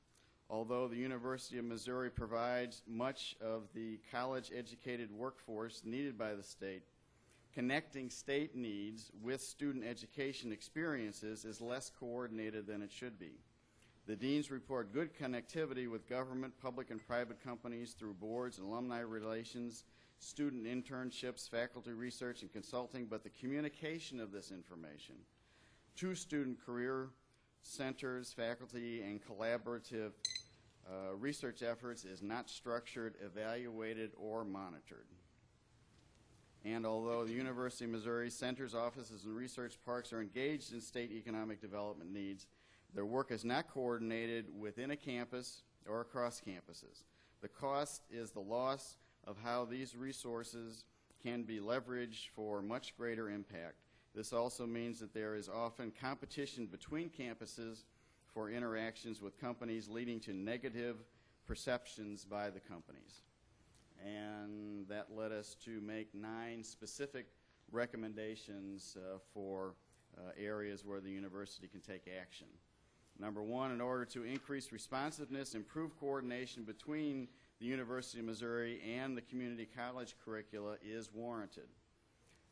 although the University of Missouri provides much of the college-educated workforce needed by the state, connecting state needs with student education experiences is less coordinated than it should be. The deans report good connectivity with government, public, and private companies through boards and alumni relations, student internships, faculty research, and consulting, but the communication of this information to student career centers, faculty, and collaborative research efforts is not structured, evaluated, or monitored. And although the University of Missouri centers, offices, and research parks are engaged in state economic development needs, their work is not coordinated within a campus or across campuses. The cost is the loss of how these resources can be leveraged for much greater impact. This also means that there is often competition between campuses for interactions with companies, leading to negative perceptions by the companies. And that led us to make 9 specific recommendations for areas where the university can take action. Number 1, in order to increase responsiveness, improve coordination between the University of Missouri and the community college curricula is warranted.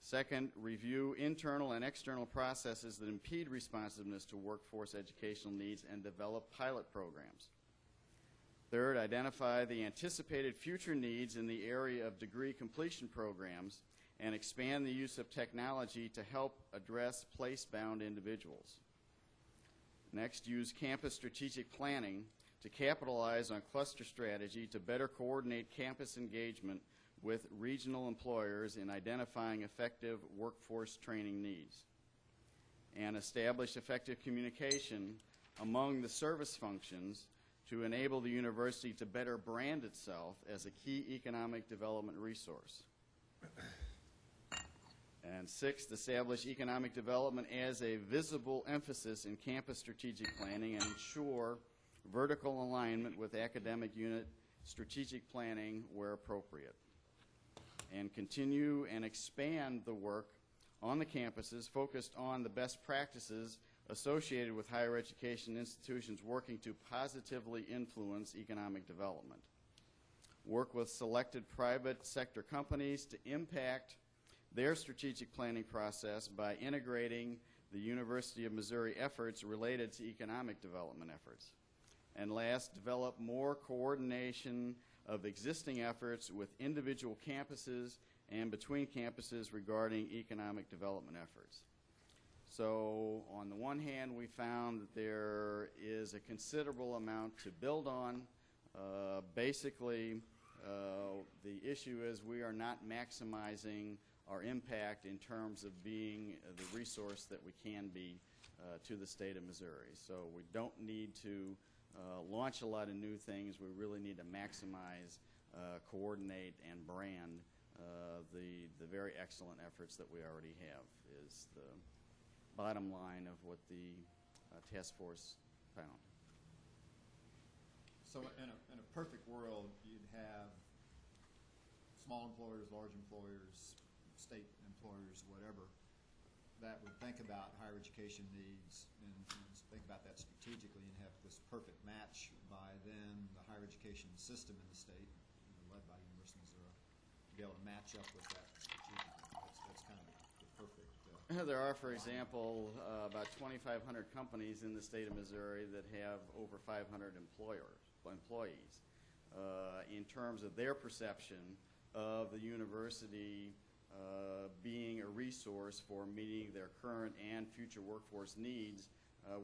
Second, review internal and external processes that impede responsiveness to workforce educational needs and develop pilot programs. Third, identify the anticipated future needs in the area of degree completion programs and expand the use of technology to help address place-bound individuals. Next, use campus strategic planning to capitalize on cluster strategy to better coordinate campus engagement with regional employers in identifying effective workforce training needs. And establish effective communication among the service functions to enable the university to better brand itself as a key economic development resource. And sixth, establish economic development as a visible emphasis in campus strategic planning and ensure vertical alignment with academic unit strategic planning where appropriate. And continue and expand the work on the campuses focused on the best practices associated with higher education institutions working to positively influence economic development. Work with selected private sector companies to impact their strategic planning process by integrating the University of Missouri efforts related to economic development efforts. And last, develop more coordination of existing efforts with individual campuses and between campuses regarding economic development efforts. So on the one hand, we found that there is a considerable amount to build on. Basically, the issue is we are not maximizing our impact in terms of being the resource that we can be to the state of Missouri. So we don't need to launch a lot of new things. We really need to maximize, coordinate, and brand the very excellent efforts that we already have is the bottom line of what the task force found. So in a perfect world, you'd have small employers, large employers, state employers, whatever, that would think about higher education needs and think about that strategically and have this perfect match by then the higher education system in the state, led by University of Missouri, to be able to match up with that strategically. That's kind of the perfect. There are, for example, about 2,500 companies in the state of Missouri that have over 500 employees. In terms of their perception of the university being a resource for meeting their current and future workforce needs,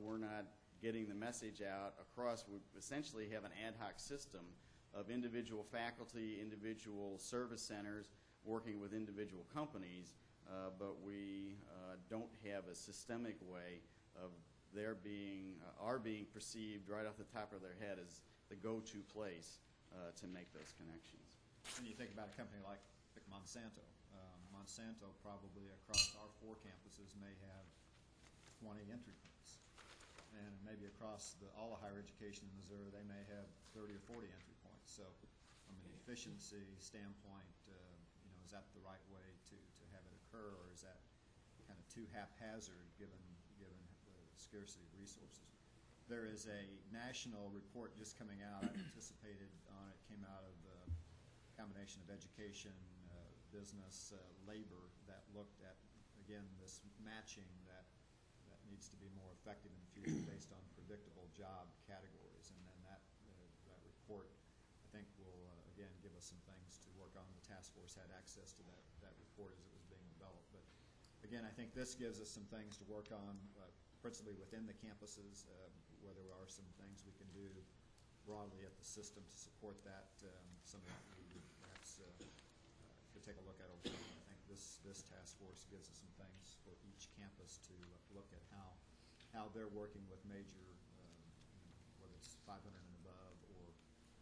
we're not getting the message out across. We essentially have an ad hoc system of individual faculty, individual service centers working with individual companies, but we don't have a systemic way of our being perceived right off the top of their head as the go-to place to make those connections. When you think about a company like Monsanto, Monsanto probably across our 4 campuses may have 20 entry points. And maybe across all the higher education in Missouri, they may have 30 or 40 entry points. So from an efficiency standpoint, is that the right way to have it occur, or is that kind of too haphazard given the scarcity of resources? There is a national report just coming out. I anticipated on it. Came out of the combination of education, business, labor, that looked at, again, this matching that needs to be more effective in the future based on predictable job categories. And then that report, I think, will, again, give us some things to work on. The task force had access to that report as it was being developed. But, again, I think this gives us some things to work on, principally within the campuses, where there are some things we can do broadly at the system to support that. Some of that we would perhaps could take a look at over time. I think this task force gives us some things for each campus to look at how they're working with major, whether it's 500 and above, or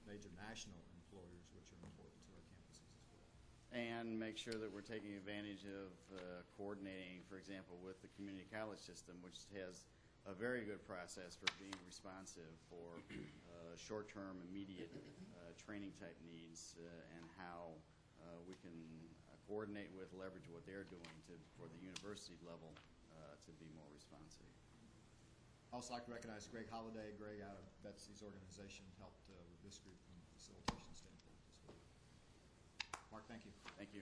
major national employers, which are important to our campuses as well. and make sure that we're taking advantage of coordinating, for example, with the community college system, which has a very good process for being responsive for short-term, immediate training type needs, and how we can coordinate with, leverage what they're doing for the university level to be more responsive. I'd also like to recognize Greg Holliday. Greg out of Betsy's organization helped with this group from a facilitation standpoint as well. Mark, thank you. Thank you.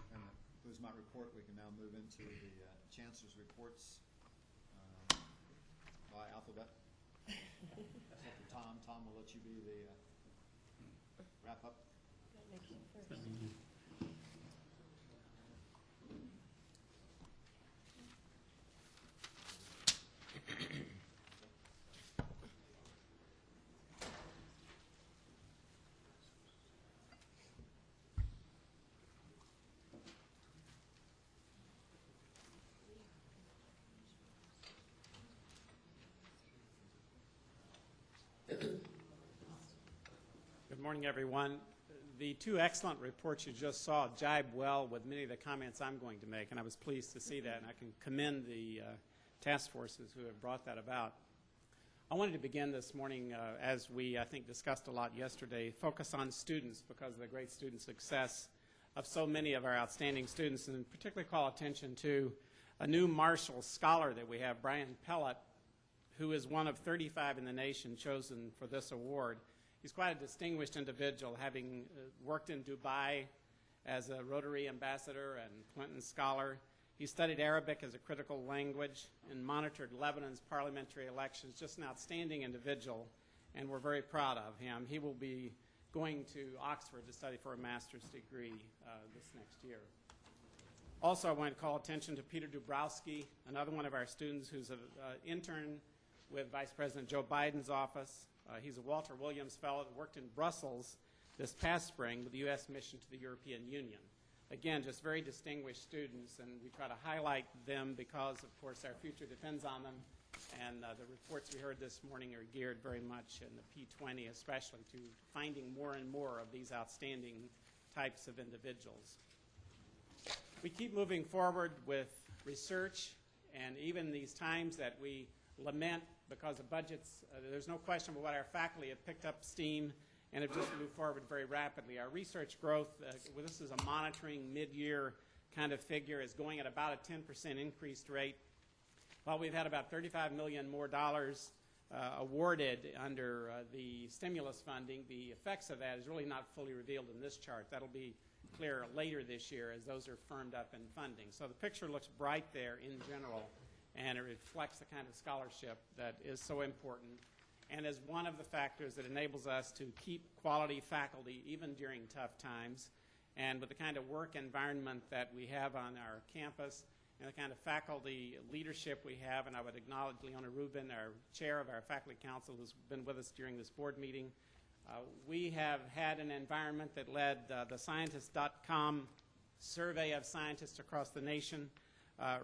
And that concludes my report. We can now move into the chancellor's reports by alphabet. Except for Tom. Tom, will let you be the wrap-up. Good morning, everyone. The two excellent reports you just saw jibe well with many of the comments I'm going to make, and I was pleased to see that, and I can commend the task forces who have brought that about. I wanted to begin this morning, as we, I think, discussed a lot yesterday, focus on students because of the great student success of so many of our outstanding students, and particularly call attention to a new Marshall Scholar that we have, Brian Pellett, who is one of 35 in the nation chosen for this award. He's quite a distinguished individual, having worked in Dubai as a Rotary ambassador and Clinton Scholar. He studied Arabic as a critical language and monitored Lebanon's parliamentary elections. Just an outstanding individual, and we're very proud of him. He will be going to Oxford to study for a master's degree this next year. Also, I want to call attention to Peter Dubrowski, another one of our students who's an intern with Vice President Joe Biden's office. He's a Walter Williams Fellow that worked in Brussels this past spring with the U.S. mission to the European Union. Again, just very distinguished students, and we try to highlight them because, of course, our future depends on them. And the reports we heard this morning are geared very much in the P20, especially to finding more and more of these outstanding types of individuals. We keep moving forward with research, and even these times that we lament because of budgets, there's no question about what our faculty have picked up steam and have just moved forward very rapidly. Our research growth, this is a monitoring mid-year kind of figure, is going at about a 10% increased rate. While we've had about $35 million more dollars awarded under the stimulus funding, the effects of that is really not fully revealed in this chart. That'll be clear later this year as those are firmed up in funding. So the picture looks bright there in general, and it reflects the kind of scholarship that is so important and is one of the factors that enables us to keep quality faculty even during tough times. And with the kind of work environment that we have on our campus and the kind of faculty leadership we have, and I would acknowledge Leona Rubin, our chair of our faculty council, who's been with us during this board meeting. We have had an environment that led the Scientist.com survey of scientists across the nation,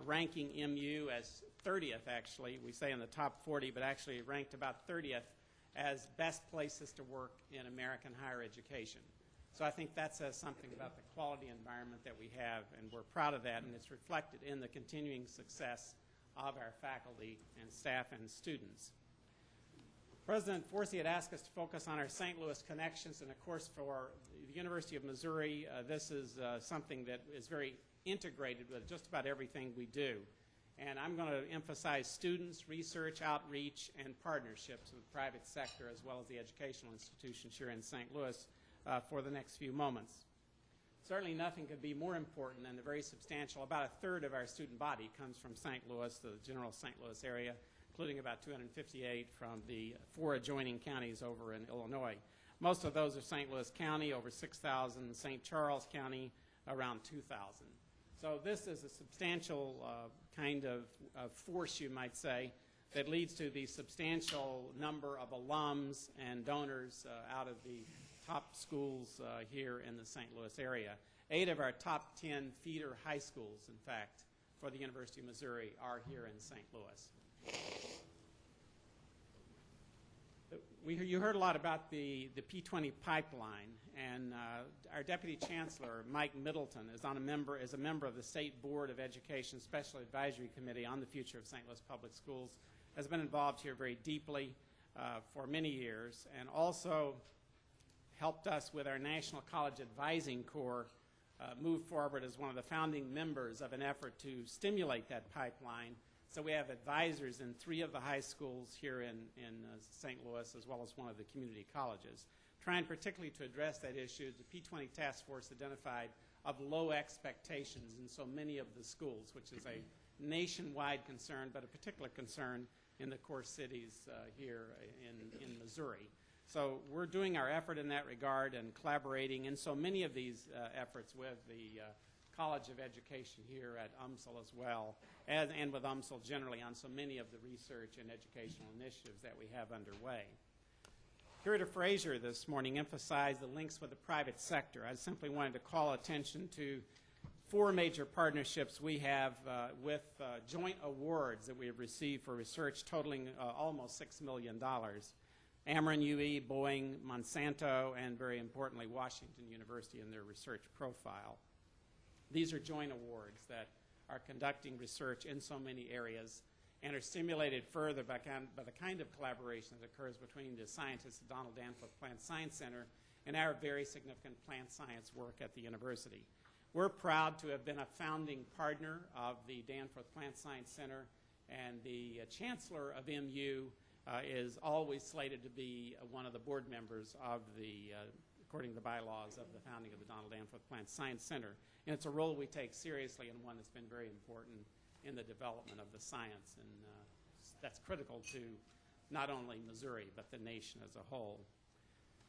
ranking MU as 30th, actually. We say in the top 40, but actually ranked about 30th as best places to work in American higher education. So I think that says something about the quality environment that we have, and we're proud of that, and it's reflected in the continuing success of our faculty and staff and students. President Forsey had asked us to focus on our St. Louis connections, and of course for the University of Missouri, this is something that is very integrated with just about everything we do. And I'm going to emphasize students, research, outreach, and partnerships with the private sector as well as the educational institutions here in St. Louis for the next few moments. Certainly nothing could be more important than the very substantial, about a third of our student body comes from St. Louis, the general St. Louis area, including about 258 from the 4 adjoining counties over in Illinois. Most of those are St. Louis County, over 6,000, St. Charles County, around 2,000. So this is a substantial kind of force, you might say, that leads to the substantial number of alums and donors out of the top schools here in the St. Louis area. 8 of our top 10 feeder high schools, in fact, for the University of Missouri are here in St. Louis. You heard a lot about the P20 pipeline, and our Deputy Chancellor, Mike Middleton, is a member of the State Board of Education Special Advisory Committee on the future of St. Louis Public Schools, has been involved here very deeply for many years, and also helped us with our National College Advising Corps move forward as one of the founding members of an effort to stimulate that pipeline. So we have advisors in 3 of the high schools here in St. Louis, as well as one of the community colleges. Trying particularly to address that issue, the P20 task force identified of low expectations in so many of the schools, which is a nationwide concern, but a particular concern in the core cities here in Missouri. So we're doing our effort in that regard and collaborating in so many of these efforts with the College of Education here at UMSL as well, and with UMSL generally on so many of the research and educational initiatives that we have underway. Curator Frazier this morning emphasized the links with the private sector. I simply wanted to call attention to 4 major partnerships we have with joint awards that we have received for research totaling almost $6 million. Ameren UE, Boeing, Monsanto, and very importantly, Washington University in their research profile. These are joint awards that are conducting research in so many areas and are stimulated further by the kind of collaboration that occurs between the scientists at Donald Danforth Plant Science Center and our very significant plant science work at the university. We're proud to have been a founding partner of the Danforth Plant Science Center, and the Chancellor of MU is always slated to be one of the board members of the, according to the bylaws of the founding of the Donald Danforth Plant Science Center. And it's a role we take seriously and one that's been very important in the development of the science, and that's critical to not only Missouri but the nation as a whole.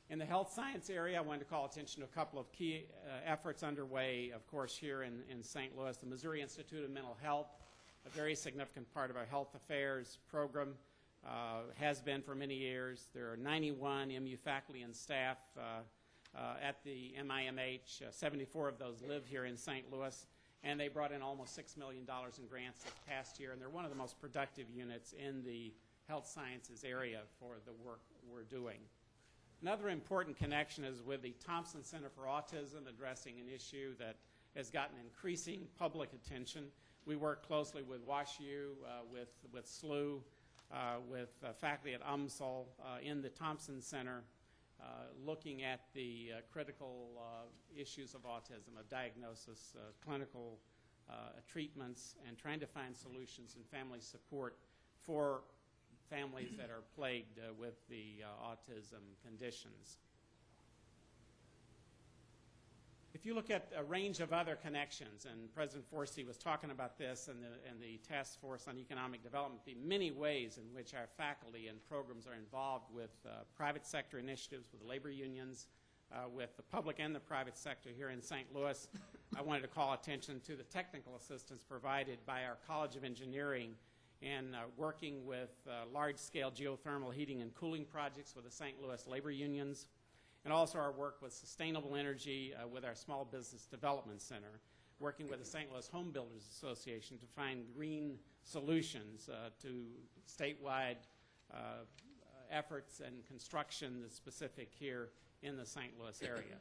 In the health science area, I wanted to call attention to a couple of key efforts underway, of course, here in St. Louis. The Missouri Institute of Mental Health, a very significant part of our health affairs program, has been for many years. There are 91 MU faculty and staff at the MIMH. 74 of those live here in St. Louis, and they brought in almost $6 million in grants this past year, and they're one of the most productive units in the health sciences area for the work we're doing. Another important connection is with the Thompson Center for Autism, addressing an issue that has gotten increasing public attention. We work closely with WashU, with SLU, with faculty at UMSL in the Thompson Center, looking at the critical issues of autism, of diagnosis, clinical treatments, and trying to find solutions and family support for families that are plagued with the autism conditions. If you look at a range of other connections, and President Forsey was talking about this and the Task Force on Economic Development, the many ways in which our faculty and programs are involved with private sector initiatives, with labor unions, with the public and the private sector here in St. Louis. I wanted to call attention to the technical assistance provided by our College of Engineering in working with large-scale geothermal heating and cooling projects with the St. Louis labor unions, and also our work with sustainable energy with our Small Business Development Center, working with the St. Louis Home Builders Association to find green solutions to statewide efforts and construction that's specific here in the St. Louis area.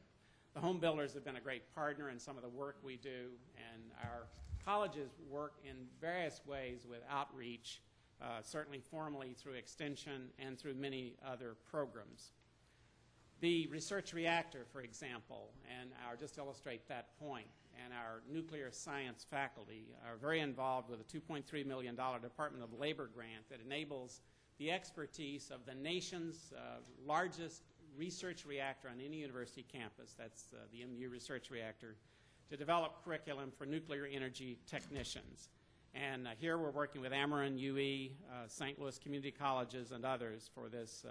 The home builders have been a great partner in some of the work we do, and our colleges work in various ways with outreach, certainly formally through extension and through many other programs. The research reactor, for example, and just to illustrate that point, and our nuclear science faculty are very involved with a $2.3 million Department of Labor grant that enables the expertise of the nation's largest research reactor on any university campus, that's the MU Research Reactor, to develop curriculum for nuclear energy technicians. And here we're working with Ameren UE, St. Louis Community Colleges, and others for this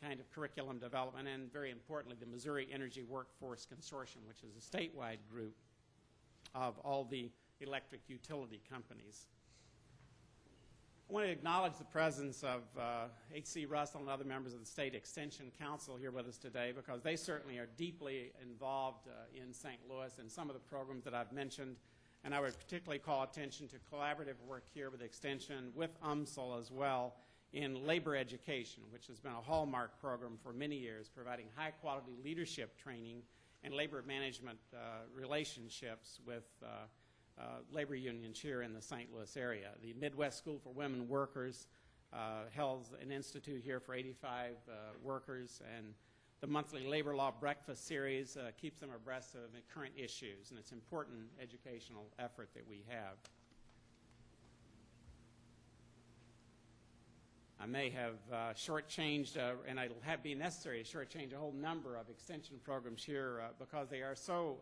kind of curriculum development, and very importantly, the Missouri Energy Workforce Consortium, which is a statewide group of all the electric utility companies. I want to acknowledge the presence of H.C. Russell and other members of the State Extension Council here with us today, because they certainly are deeply involved in St. Louis and some of the programs that I've mentioned. And I would particularly call attention to collaborative work here with Extension, with UMSL as well, in labor education, which has been a hallmark program for many years, providing high-quality leadership training and labor management relationships with labor unions here in the St. Louis area. The Midwest School for Women Workers held an institute here for 85 workers, and the monthly labor law breakfast series keeps them abreast of the current issues, and it's an important educational effort that we have. I may have shortchanged, and it'll be necessary to shortchange a whole number of extension programs here because they are so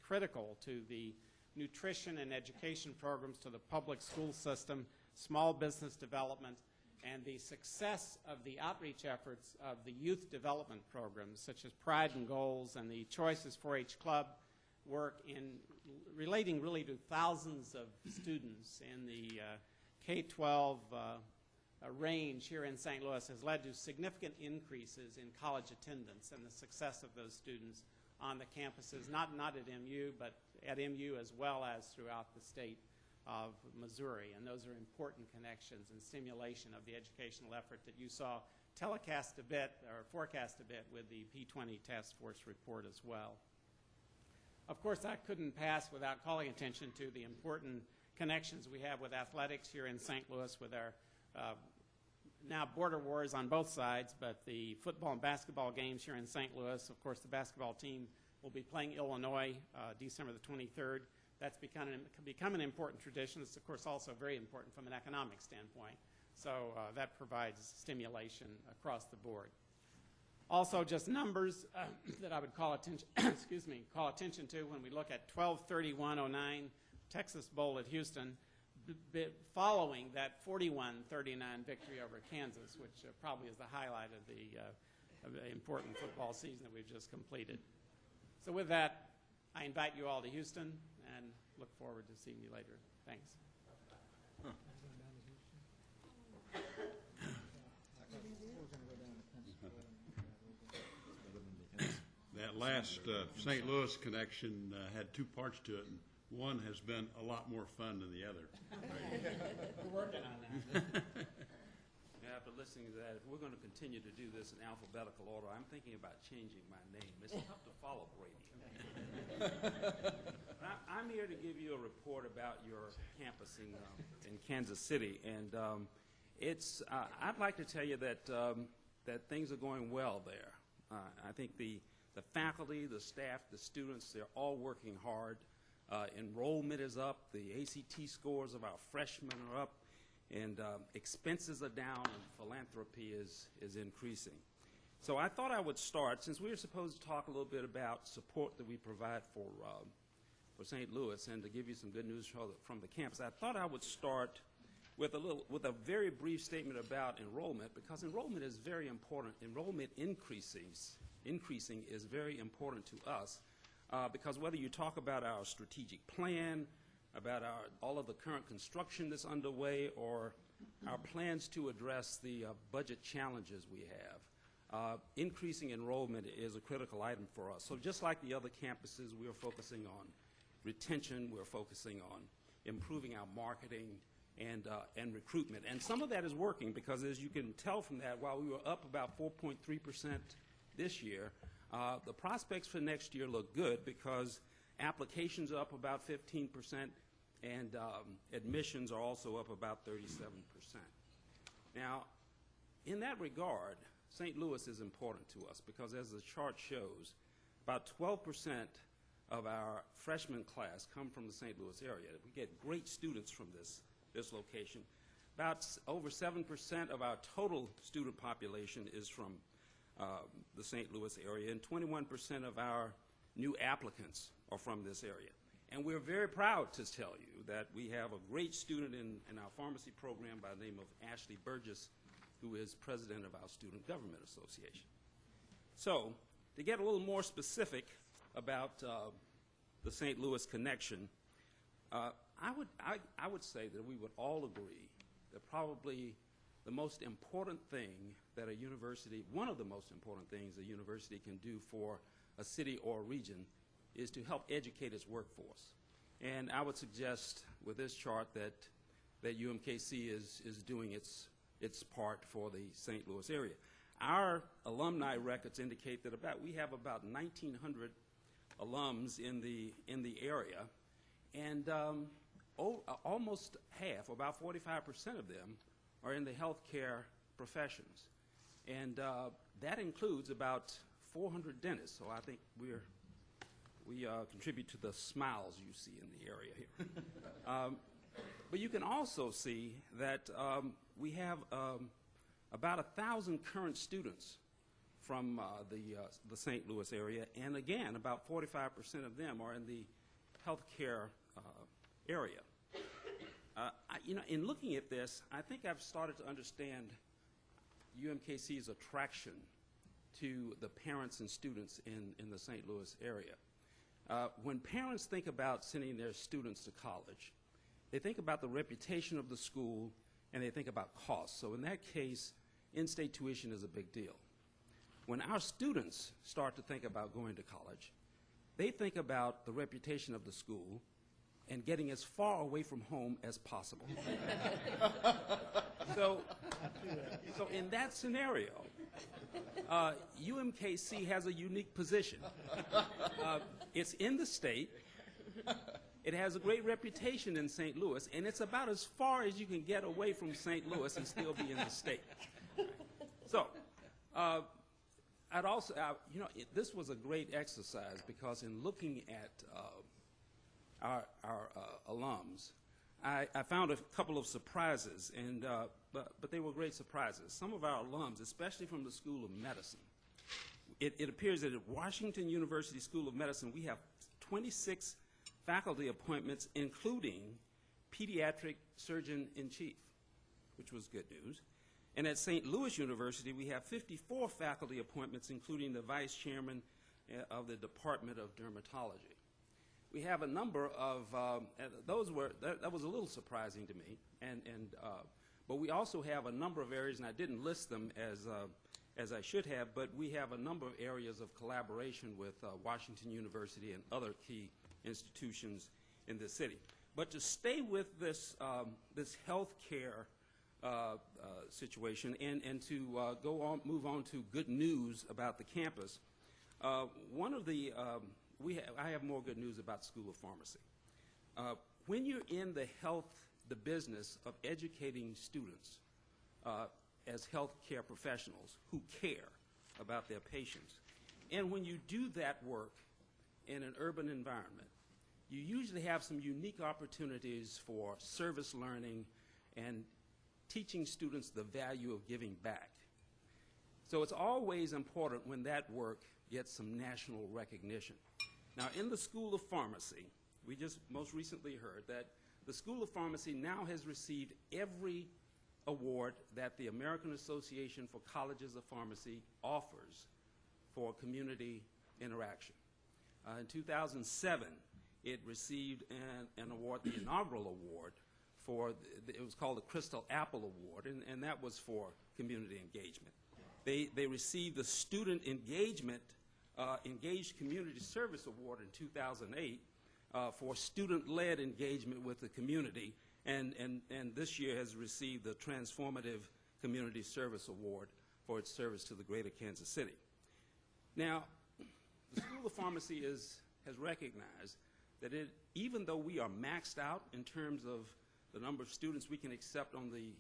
critical to the nutrition and education programs, to the public school system, small business development, and the success of the outreach efforts of the youth development programs, such as Pride and Goals and the Choices 4-H Club work in relating really to thousands of students in the K-12 range here in St. Louis has led to significant increases in college attendance and the success of those students on the campuses, not at MU, but at MU as well as throughout the state of Missouri. And those are important connections and stimulation of the educational effort that you saw telecast a bit or forecast a bit with the P20 task force report as well. Of course, I couldn't pass without calling attention to the important connections we have with athletics here in St. Louis with our now border wars on both sides, but the football and basketball games here in St. Louis. Of course, the basketball team will be playing Illinois December the 23rd. That's become an important tradition. It's, of course, also very important from an economic standpoint. So that provides stimulation across the board. Also, just numbers that I would call attention, call attention to when we look at 12/31/09 Texas Bowl at Houston, following that 41-39 victory over Kansas, which probably is the highlight of the important football season that we've just completed. So with that, I invite you all to Houston and look forward to seeing you later. Thanks. That last St. Louis connection had two parts to it, and one has been a lot more fun than the other. We're working on that. After listening to that, if we're going to continue to do this in alphabetical order, I'm thinking about changing my name. It's tough to follow Brady. I'm here to give you a report about your campus in Kansas City, and I'd like to tell you that that things are going well there. I think the faculty, the staff, the students, they're all working hard. Enrollment is up. The ACT scores of our freshmen are up. And expenses are down, and philanthropy is increasing. So I thought I would start, since we were supposed to talk a little bit about support that we provide for St. Louis, and to give you some good news from the campus, I thought I would start with a very brief statement about enrollment, because enrollment is very important. Enrollment increasing is very important to us, because whether you talk about our strategic plan, about all of the current construction that's underway, or our plans to address the budget challenges we have. Increasing enrollment is a critical item for us. So just like the other campuses, we are focusing on retention, we're focusing on improving our marketing and recruitment. And some of that is working, because as you can tell from that, while we were up about 4.3% this year, the prospects for next year look good, because applications are up about 15%, and admissions are also up about 37%. Now, in that regard, St. Louis is important to us, because as the chart shows, about 12% of our freshman class come from the St. Louis area. We get great students from this location. About over 7% of our total student population is from the St. Louis area, and 21% of our new applicants are from this area. And we're very proud to tell you that we have a great student in our pharmacy program by the name of Ashley Burgess, who is president of our Student Government Association. So, to get a little more specific about the St. Louis connection, I would say that we would all agree that probably the most important thing that a university, one of the most important things a university can do for a city or a region, is to help educate its workforce. And I would suggest with this chart that UMKC is doing its its part for the St. Louis area. Our alumni records indicate that we have about 1,900 alums in the area, and almost half, about 45% of them, are in the healthcare professions, and that includes about 400 dentists. So I think we contribute to the smiles you see in the area here. But you can also see that we have about 1,000 current students from the St. Louis area, and again, about 45% of them are in the healthcare area. In looking at this, I think I've started to understand UMKC's attraction to the parents and students in the St. Louis area. When parents think about sending their students to college, they think about the reputation of the school and they think about costs. So in that case, in-state tuition is a big deal. When our students start to think about going to college, they think about the reputation of the school and getting as far away from home as possible. So in that scenario, UMKC has a unique position. It's in the state. It has a great reputation in St. Louis, and it's about as far as you can get away from St. Louis and still be in the state. So, I'd also, this was a great exercise because in looking at our alums, I found a couple of surprises, and but they were great surprises. Some of our alums, especially from the School of Medicine, it appears that at Washington University School of Medicine, we have 26 faculty appointments, including pediatric surgeon-in-chief, which was good news. And at St. Louis University, we have 54 faculty appointments, including the vice chairman of the Department of Dermatology. We have a number of, that was a little surprising to me, but we also have a number of areas, and I didn't list them as I should have, but we have a number of areas of collaboration with Washington University and other key institutions in the city. But to stay with this, this health care situation and to move on to good news about the campus, one of the, I have more good news about School of Pharmacy. When you're in the business of educating students as healthcare professionals who care about their patients, and when you do that work in an urban environment, you usually have some unique opportunities for service learning and teaching students the value of giving back. So it's always important when that work gets some national recognition. Now, in the School of Pharmacy, we just most recently heard that the School of Pharmacy now has received every award that the American Association for Colleges of Pharmacy offers for community interaction. In 2007, it received an award, the inaugural award, it was called the Crystal Apple Award, and that was for community engagement. They received the Student Engagement Engaged Community Service Award in 2008 for student-led engagement with the community, and this year has received the Transformative Community Service Award for its service to the greater Kansas City. Now, the School of Pharmacy has recognized that even though we are maxed out in terms of the number of students we can accept on the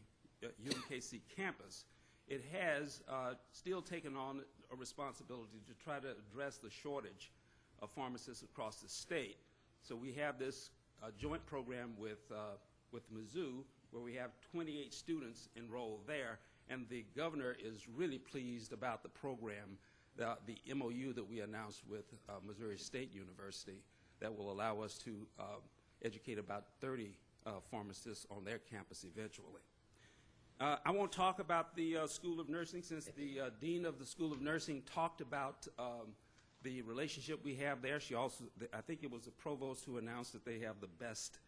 UMKC campus, it has still taken on a responsibility to try to address the shortage of pharmacists across the state. So we have this joint program with Mizzou, where we have 28 students enrolled there, and the governor is really pleased about the program, the MOU that we announced with Missouri State University that will allow us to educate about 30 pharmacists on their campus eventually. I won't talk about the School of Nursing, since the Dean of the School of Nursing talked about the relationship we have there. She also, I think it was the provost who announced that they have the best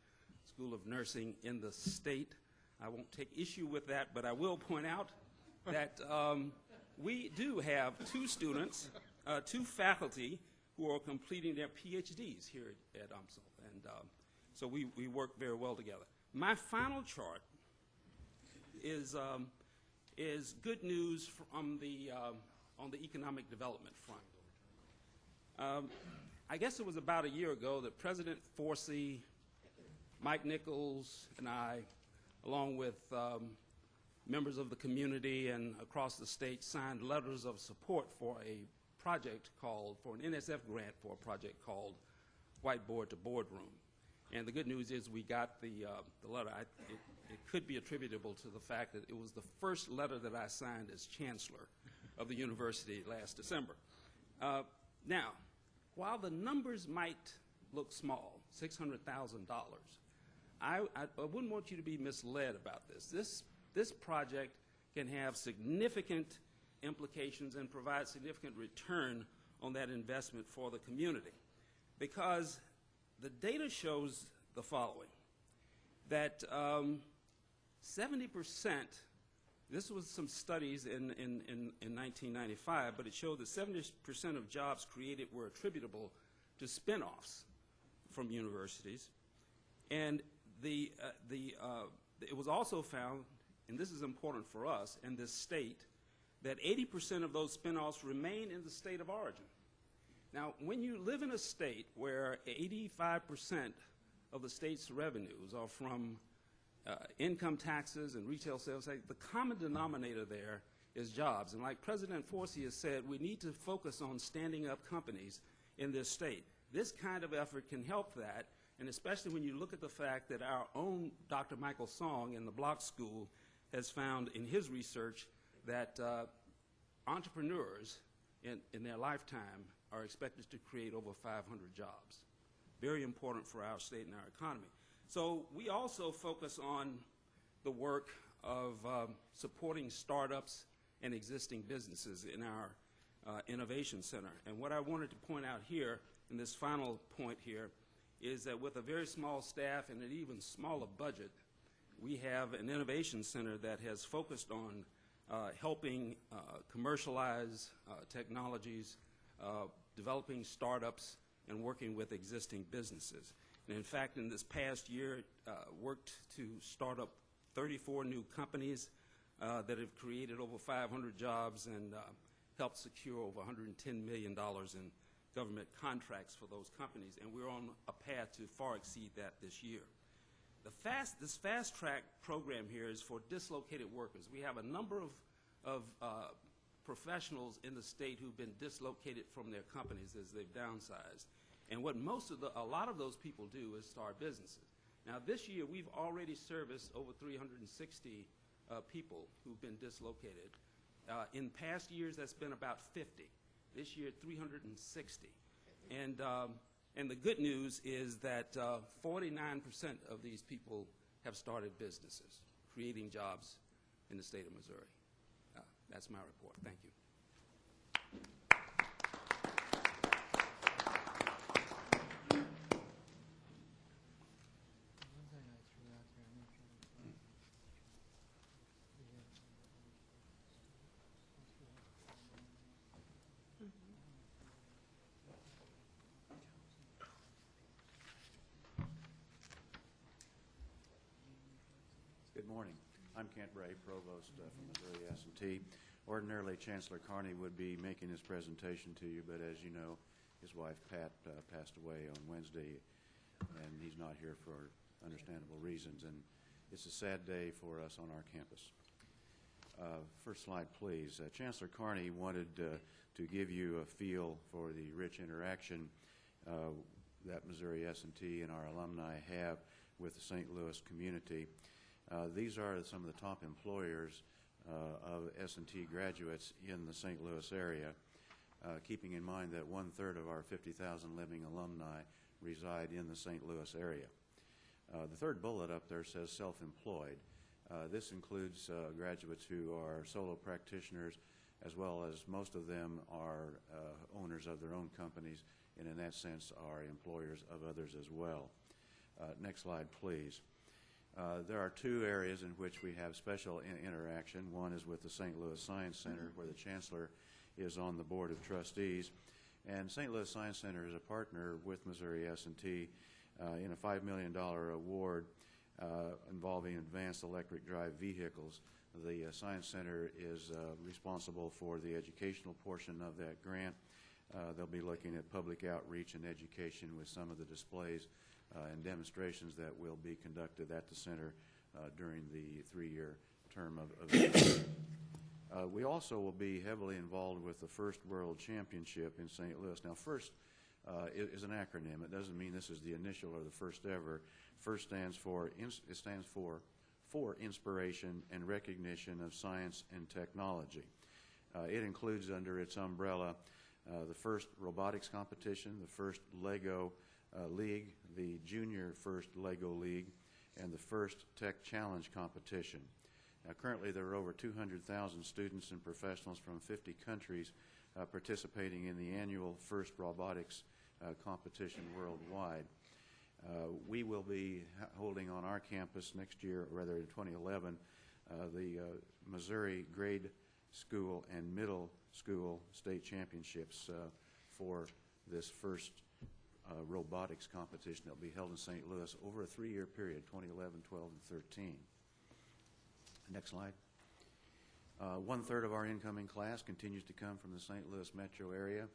School of Nursing in the state. I won't take issue with that, but I will point out that we do have 2 students, 2 faculty who are completing their PhDs here at UMSL, and so we work very well together. My final chart is is good news from on the economic development front. I guess it was about a year ago that President Forsey, Mike Nichols, and I, along with members of the community and across the state, signed letters of support for an NSF grant for a project called Whiteboard to Boardroom. And the good news is we got the letter. It could be attributable to the fact that it was the first letter that I signed as chancellor of the university last December. Now, while the numbers might look small, $600,000, I wouldn't want you to be misled about this. This project can have significant implications and provide significant return on that investment for the community, because the data shows the following, that 70%, this was some studies in 1995, but it showed that 70% of jobs created were attributable to spinoffs from universities. And it was also found, and this is important for us in this state, that 80% of those spinoffs remain in the state of origin. Now, when you live in a state where 85% of the state's revenues are from income taxes and retail sales tax, the common denominator there is jobs. And like President Forsey has said, we need to focus on standing up companies in this state. This kind of effort can help that, and especially when you look at the fact that our own Dr. Michael Song in the Block School has found in his research that entrepreneurs in their lifetime are expected to create over 500 jobs. Very important for our state and our economy. So we also focus on the work of supporting startups and existing businesses in our Innovation Center. And what I wanted to point out here in this final point here is that with a very small staff and an even smaller budget, we have an Innovation Center that has focused on helping commercialize technologies, developing startups, and working with existing businesses. And in fact, in this past year, worked to start up 34 new companies that have created over 500 jobs and helped secure over $110 million in government contracts for those companies. And we're on a path to far exceed that this year. This fast track program here is for dislocated workers. We have a number of professionals in the state who've been dislocated from their companies as they've downsized. And what a lot of those people do is start businesses. Now this year we've already serviced over 360 people who've been dislocated. In past years that's been about 50. This year 360. And the good news is that 49% of these people have started businesses, creating jobs in the state of Missouri. That's my report. Thank you. Good morning. I'm Kent Ray, Provost from Missouri S&T. Ordinarily, Chancellor Carney would be making his presentation to you, but as you know, his wife, Pat, passed away on Wednesday, and he's not here for understandable reasons, and it's a sad day for us on our campus. First slide, please. Chancellor Carney wanted to give you a feel for the rich interaction that Missouri S&T and our alumni have with the St. Louis community. These are some of the top employers of S&T graduates in the St. Louis area, keeping in mind that 1/3 of our 50,000 living alumni reside in the St. Louis area. The third bullet up there says self-employed. This includes graduates who are solo practitioners, as well as most of them are owners of their own companies, and in that sense are employers of others as well. Next slide, please. There are two areas in which we have special interaction. One is with the St. Louis Science Center, where the Chancellor is on the Board of Trustees. And St. Louis Science Center is a partner with Missouri S&T in a $5 million award involving advanced electric drive vehicles The Science Center is responsible for the educational portion of that grant. They'll be looking at public outreach and education with some of the displays and demonstrations that will be conducted at the center during the 3-year term of it. We also will be heavily involved with the First World Championship in St. Louis. Now, FIRST is an acronym. It doesn't mean this is the initial or the first ever. FIRST stands for Inspiration and Recognition of Science and Technology. It includes under its umbrella the first robotics competition, the first Lego League, the Junior First Lego League, and the first Tech Challenge competition. Now, currently there are over 200,000 students and professionals from 50 countries participating in the annual FIRST Robotics competition worldwide. We will be holding on our campus next year, or rather in 2011, the Missouri Grade School and Middle School State Championships for this first robotics competition that will be held in St. Louis over a 3-year period, 2011, 12, and 13. Next slide. 1/3 of our incoming class continues to come from the St. Louis metro area.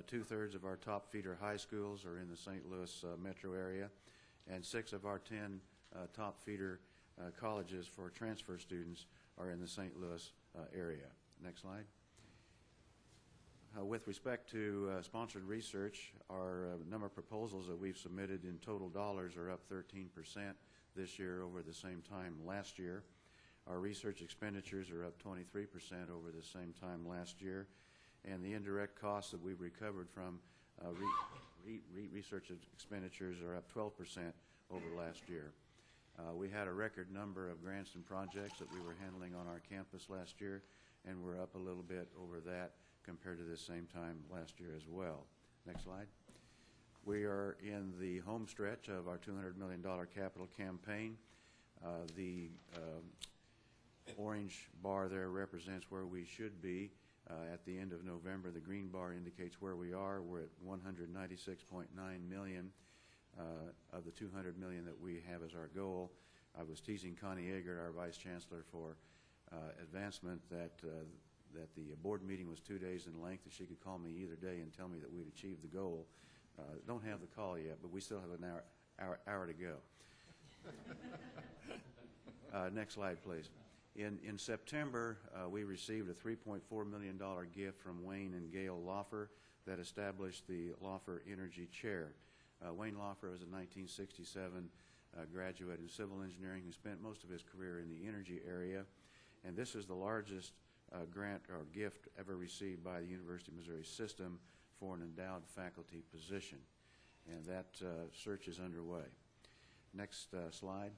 2/3 of our top feeder high schools are in the St. Louis metro area, and 6 of our 10 top feeder colleges for transfer students are in the St. Louis area. Next slide. With respect to sponsored research, our number of proposals that we've submitted in total dollars are up 13% this year over the same time last year. Our research expenditures are up 23% over the same time last year, and the indirect costs that we've recovered from research expenditures are up 12% over last year. We had a record number of grants and projects that we were handling on our campus last year, and we're up a little bit over that compared to the same time last year as well. Next slide. We are in the home stretch of our $200 million capital campaign. The orange bar there represents where we should be at the end of November. The green bar indicates where we are. We're at $196.9 million of the $200 million that we have as our goal. I was teasing Connie Eggert, our Vice Chancellor, for advancement that the board meeting was 2 days in length, that she could call me either day and tell me that we'd achieved the goal. Don't have the call yet, but we still have an hour to go. Next slide, please. In September, we received a $3.4 million gift from Wayne and Gail Loffer that established the Loffer Energy Chair. Wayne Loffer was a 1967 graduate in civil engineering who spent most of his career in the energy area, and this is the largest grant or gift ever received by the University of Missouri system for an endowed faculty position, and that search is underway. Next slide.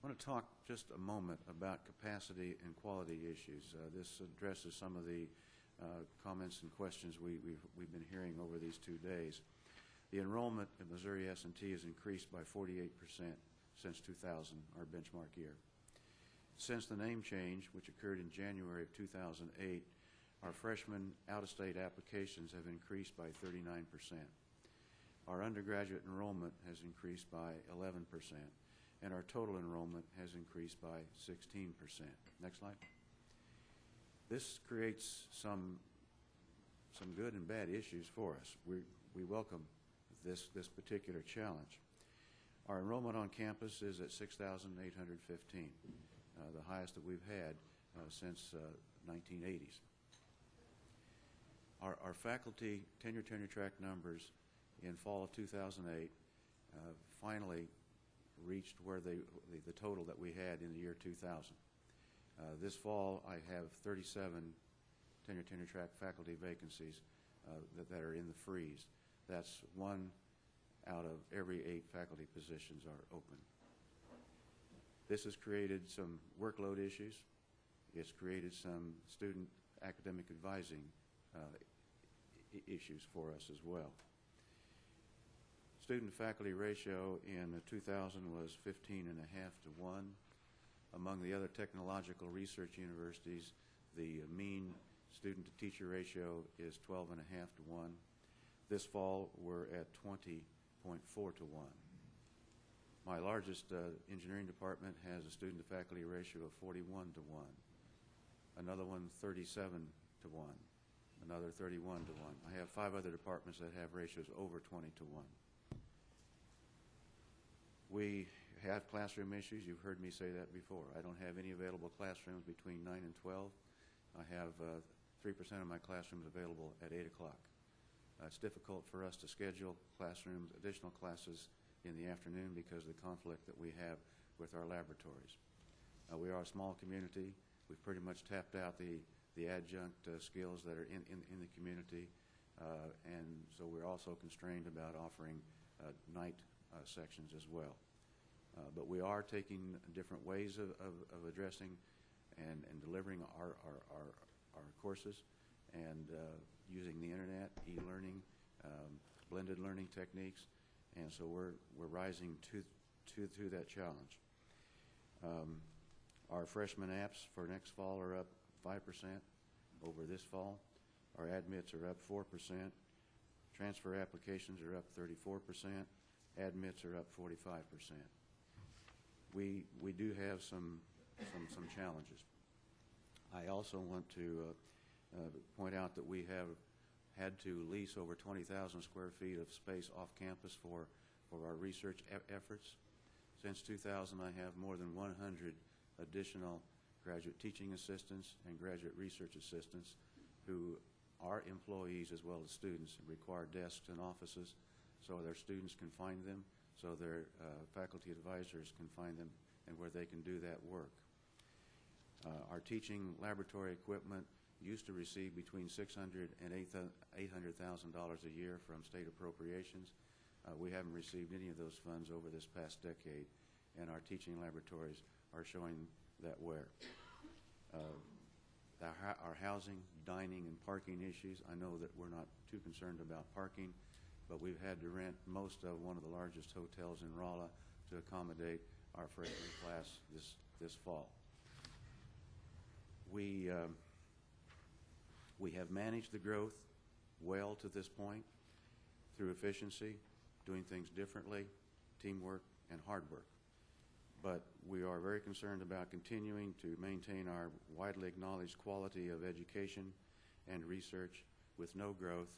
I want to talk just a moment about capacity and quality issues. This addresses some of the comments and questions we've been hearing over these 2 days. The enrollment at Missouri S&T has increased by 48% since 2000, our benchmark year. Since the name change, which occurred in January of 2008, our freshman out-of-state applications have increased by 39%. Our undergraduate enrollment has increased by 11%. And our total enrollment has increased by 16%. Next slide. This creates some good and bad issues for us. We welcome this particular challenge. Our enrollment on campus is at 6,815, the highest that we've had since 1980s. Our faculty tenure track numbers in fall of 2008 finally reached where the total that we had in the year 2000. This fall, I have 37 tenure track faculty vacancies that are in the freeze. That's 1 out of every 8 faculty positions are open. This has created some workload issues. It's created some student academic advising issues for us as well. Student-faculty ratio in 2000 was 15.5 to 1. Among the other technological research universities, the mean student-to-teacher ratio is 12.5 to 1. This fall, we're at 20.4 to 1. My largest engineering department has a student-to-faculty ratio of 41 to 1. another one 37 to 1, another 31 to 1. I have 5 other departments that have ratios over 20 to 1. We have classroom issues. You've heard me say that before. I don't have any available classrooms between 9 and 12. I have 3% of my classrooms available at 8 o'clock. It's difficult for us to schedule classrooms, additional classes in the afternoon because of the conflict that we have with our laboratories. We are a small community. We've pretty much tapped out the adjunct skills that are in the community, and so we're also constrained about offering night sections as well. But we are taking different ways of addressing and delivering our courses, and using the internet, e-learning, blended learning techniques, and so we're rising to that challenge. Our freshman apps for next fall are up 5% over this fall. Our admits are up 4%. Transfer applications are up 34%. Admits are up 45%. We do have some challenges. I also want to point out that we have had to lease over 20,000 square feet of space off campus for our research efforts. Since 2000, I have more than 100 additional graduate teaching assistants and graduate research assistants who are employees as well as students and require desks and offices so their students can find them, so their faculty advisors can find them, and where they can do that work. Our teaching laboratory equipment used to receive between $600,000 and $800,000 a year from state appropriations. We haven't received any of those funds over this past decade, and our teaching laboratories are showing that wear. Our housing, dining, and parking issues, I know that we're not too concerned about parking, but we've had to rent most of one of the largest hotels in Rolla to accommodate our freshman class this fall. We have managed the growth well to this point through efficiency, doing things differently, teamwork, and hard work. But we are very concerned about continuing to maintain our widely acknowledged quality of education and research with no growth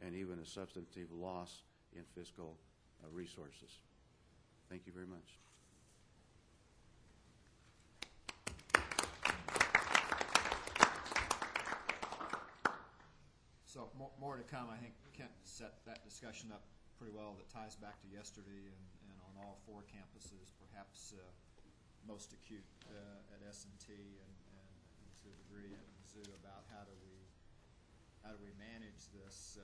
and even a substantive loss in fiscal resources. Thank you very much. So more to come. I think Kent set that discussion up pretty well. That ties back to yesterday and on all 4 campuses, perhaps most acute at S&T and to a degree at Mizzou, about how do we manage this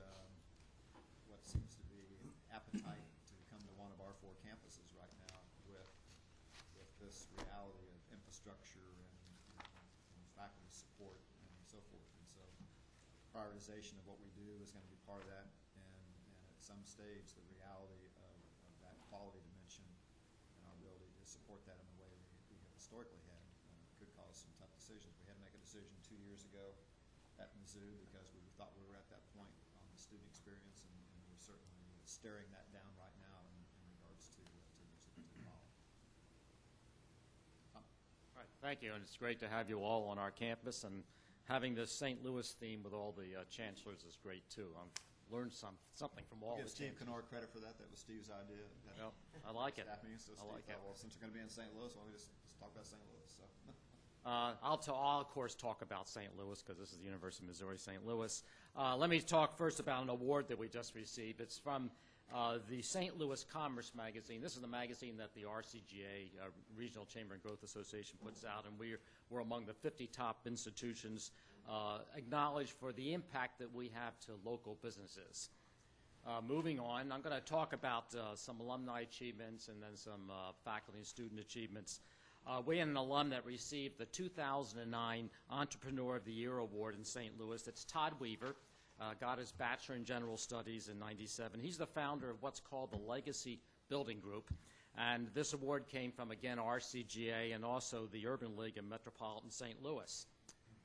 what seems to be appetite to come to one of our 4 campuses right now with this reality of infrastructure and faculty support and so forth. And so prioritization of what we do is going to be part of that, and at some stage the reality of that quality dimension and our ability to support that in the way we have historically had could cause some tough decisions. We had to make a decision 2 years ago at Mizzou because we thought we were at that point on the student experience, and we're certainly staring that down right now in regards to the model. Right, thank you, and it's great to have you all on our campus, and having this St. Louis theme with all the chancellors is great too. I've learned something from all Give the Steve chancellors. Knorr credit for that. That was Steve's idea. Well, I like it. Staff meeting, so I Steve like thought, it. well, since we're going to be in St. Louis, why don't we just talk about St. Louis? So. I'll of course talk about St. Louis because this is the University of Missouri St. Louis. Let me talk first about an award that we just received. It's from the St. Louis Commerce Magazine. This is the magazine that the RCGA, Regional Chamber and Growth Association, puts out, and we're among the 50 top institutions acknowledged for the impact that we have to local businesses. Moving on, I'm going to talk about some alumni achievements and then some faculty and student achievements. We had an alum that received the 2009 Entrepreneur of the Year Award in St. Louis. It's Todd Weaver. Got his Bachelor in General Studies in '97. He's the founder of what's called the Legacy Building Group. And this award came from, again, RCGA and also the Urban League of Metropolitan St. Louis.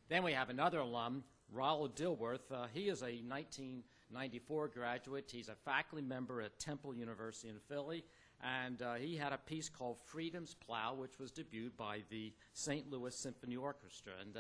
Then we have another alum, Rollo Dilworth. He is a 1994 graduate. He's a faculty member at Temple University in Philly. And he had a piece called Freedom's Plow, which was debuted by the St. Louis Symphony Orchestra. And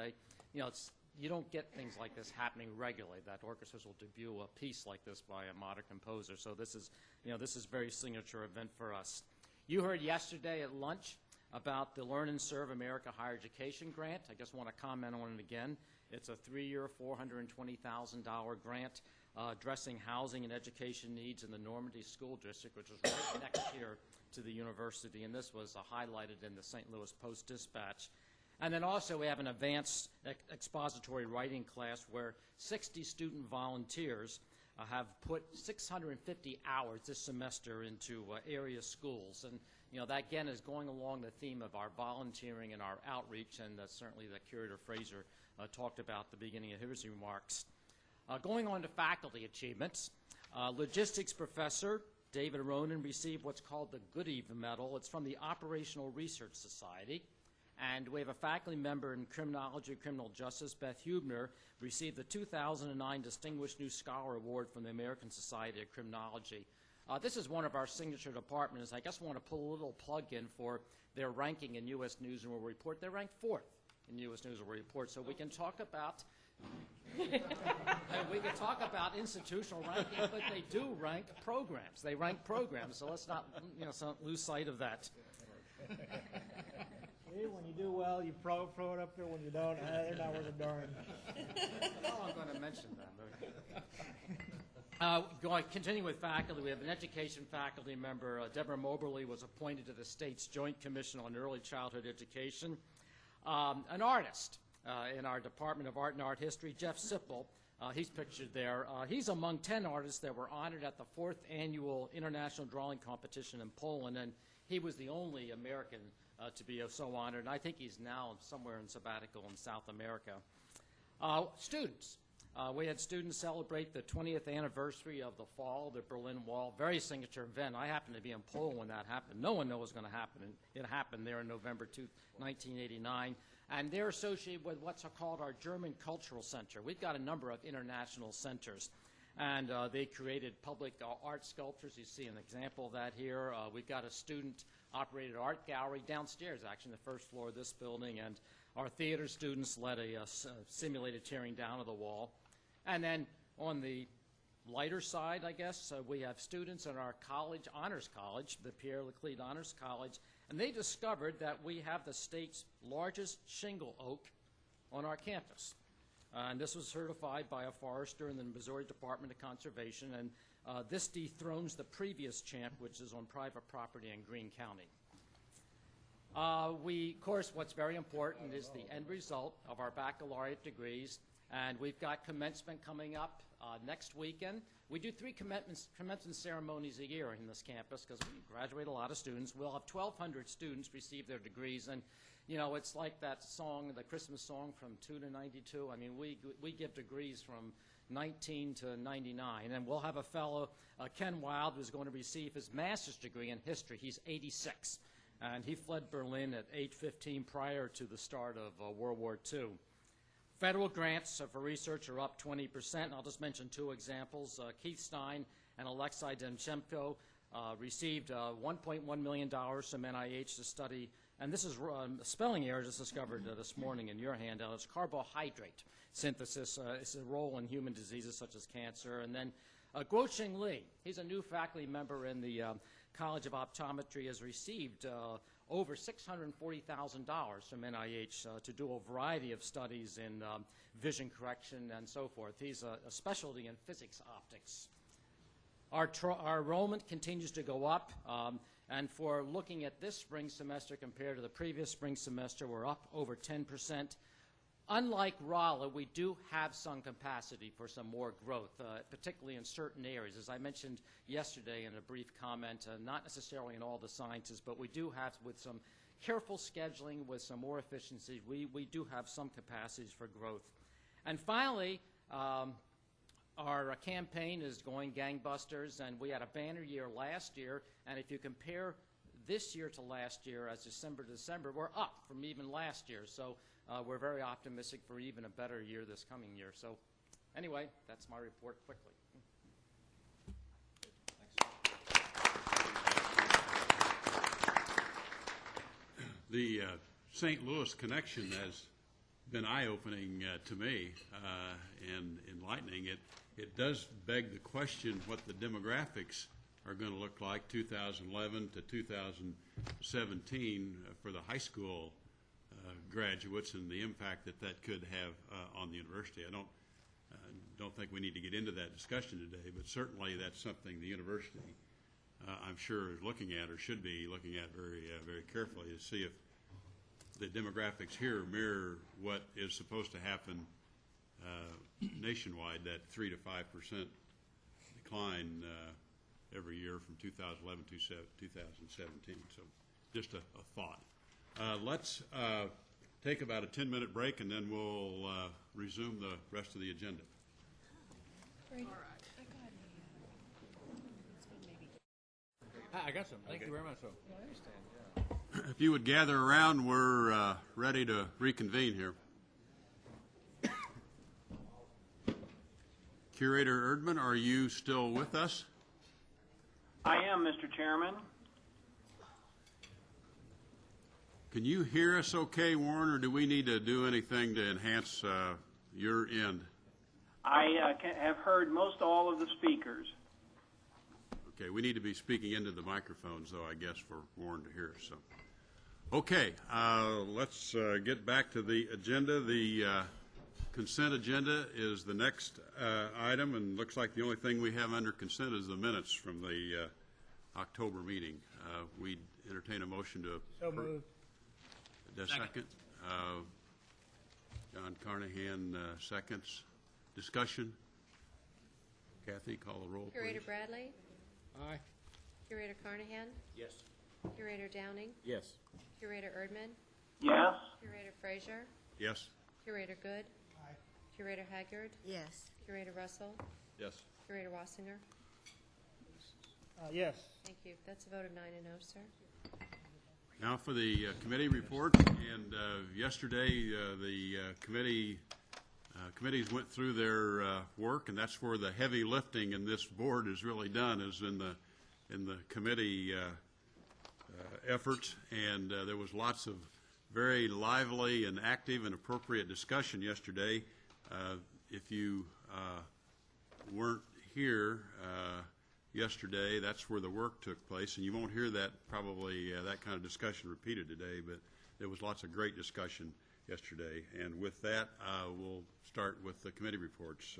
you don't get things like this happening regularly, that orchestras will debut a piece like this by a modern composer. So this is a very signature event for us. You heard yesterday at lunch about the Learn and Serve America Higher Education Grant. I just want to comment on it again. It's a 3-year, $420,000 grant addressing housing and education needs in the Normandy School District, which is right next here to the university, and this was highlighted in the St. Louis Post-Dispatch. And then also we have an advanced expository writing class where 60 student volunteers have put 650 hours this semester into area schools. And that again is going along the theme of our volunteering and our outreach, and certainly that Curator Fraser talked about at the beginning of his remarks. Going on to faculty achievements, logistics professor David Ronan received what's called the Goodeve Medal. It's from the Operational Research Society. And we have a faculty member in criminology, criminal justice, Beth Hubner, received the 2009 Distinguished New Scholar Award from the American Society of Criminology. This is one of our signature departments. I just want to pull a little plug in for their ranking in U.S. News and World Report. They're ranked 4th in U.S. News and World Report, so we can talk about institutional ranking, but they do rank programs. They rank programs, so let's not lose sight of that. See, when you do well, you throw it up there. When you don't, they're not worth a darn. Oh, I'm going to mention that. Continuing with faculty, we have an education faculty member. Deborah Moberly was appointed to the state's Joint Commission on Early Childhood Education. An artist in our Department of Art and Art History, Jeff Sipple, he's pictured there. He's among 10 artists that were honored at the 4th Annual International Drawing Competition in Poland, and he was the only American to be so honored, and I think he's now somewhere in sabbatical in South America. Students. We had students celebrate the 20th anniversary of the fall of the Berlin Wall. Very signature event. I happened to be in Poland when that happened. No one knows what's going to happen. It happened there in November 1989. And they're associated with what's called our German Cultural Center. We've got a number of international centers. And they created public art sculptures. You see an example of that here. We've got a student-operated art gallery downstairs, actually, on the first floor of this building. And our theater students led a simulated tearing down of the wall. And then on the lighter side, I guess, we have students in our college, Honors College, the Pierre Laclede Honors College, and they discovered that we have the state's largest shingle oak on our campus. And this was certified by a forester in the Missouri Department of Conservation, and this dethrones the previous champ, which is on private property in Greene County. Of course, what's very important is the end result of our baccalaureate degrees, and we've got commencement coming up next weekend. We do 3 commencement ceremonies a year in this campus because we graduate a lot of students. We'll have 1,200 students receive their degrees, and it's like that song, the Christmas song, from 2 to 92. I mean, we give degrees from 19 to 99, and we'll have a fellow, Ken Wild, who's going to receive his master's degree in history. He's 86, and he fled Berlin at age 15 prior to the start of World War II. Federal grants for research are up 20%. I'll just mention 2 examples. Keith Stein and Alexei Demchenko received $1.1 million from NIH to study, and this is a spelling error just discovered this morning in your handout. It's carbohydrate synthesis. It's a role in human diseases such as cancer. And then Guoqing Li, he's a new faculty member in the College of Optometry, has received over $640,000 from NIH to do a variety of studies in vision correction and so forth. He's a specialty in physics optics. Our enrollment continues to go up, and for looking at this spring semester compared to the previous spring semester, we're up over 10%. Unlike Rolla, we do have some capacity for some more growth, particularly in certain areas. As I mentioned yesterday in a brief comment, not necessarily in all the sciences, but we do have, with some careful scheduling, with some more efficiency, we do have some capacities for growth. And finally, our campaign is going gangbusters, and we had a banner year last year, and if you compare this year to last year, as December to December, we're up from even last year. So we're very optimistic for even a better year this coming year. So anyway, that's my report quickly. The St. Louis connection, as been eye-opening to me and enlightening. It does beg the question what the demographics are going to look like 2011 to 2017 for the high school graduates and the impact that could have on the university. I don't think we need to get into that discussion today, but certainly that's something the university, I'm sure, is looking at or should be looking at very carefully to see if the demographics here mirror what is supposed to happen nationwide, that 3 to 5% decline every year from 2011 to 2017. So just a thought. Let's take about a 10-minute break, and then we'll resume the rest of the agenda. I got some. Thank you very much. So. If you would gather around, we're ready to reconvene here. Curator Erdman, are you still with us? I am, Mr. Chairman. Can you hear us okay, Warren, or do we need to do anything to enhance your end? I have heard most all of the speakers. Okay, we need to be speaking into the microphones, though, I guess, for Warren to hear us. So, okay, let's get back to the agenda. The consent agenda is the next item, and looks like the only thing we have under consent is the minutes from the October meeting. We entertain a motion to approve. Second. John Carnahan seconds. Discussion. Kathy, call the roll, Curator please. Bradley? Aye. Curator Carnahan? Yes. Curator Downing? Yes. Curator Erdman? Yes. Curator Frazier? Yes. Curator Good? Aye. Curator Haggard? Yes. Curator Russell? Yes. Curator Wassinger? Yes. Thank you. That's a vote of 9-0, sir. Now for the committee report. And yesterday the committees went through their work, and that's where the heavy lifting in this board is really done, is in the committee efforts. And there was lots of very lively and active and appropriate discussion yesterday. If you weren't here yesterday, that's where the work took place, and you won't hear that probably that kind of discussion repeated today, but there was lots of great discussion yesterday. And with that, we'll start with the committee reports.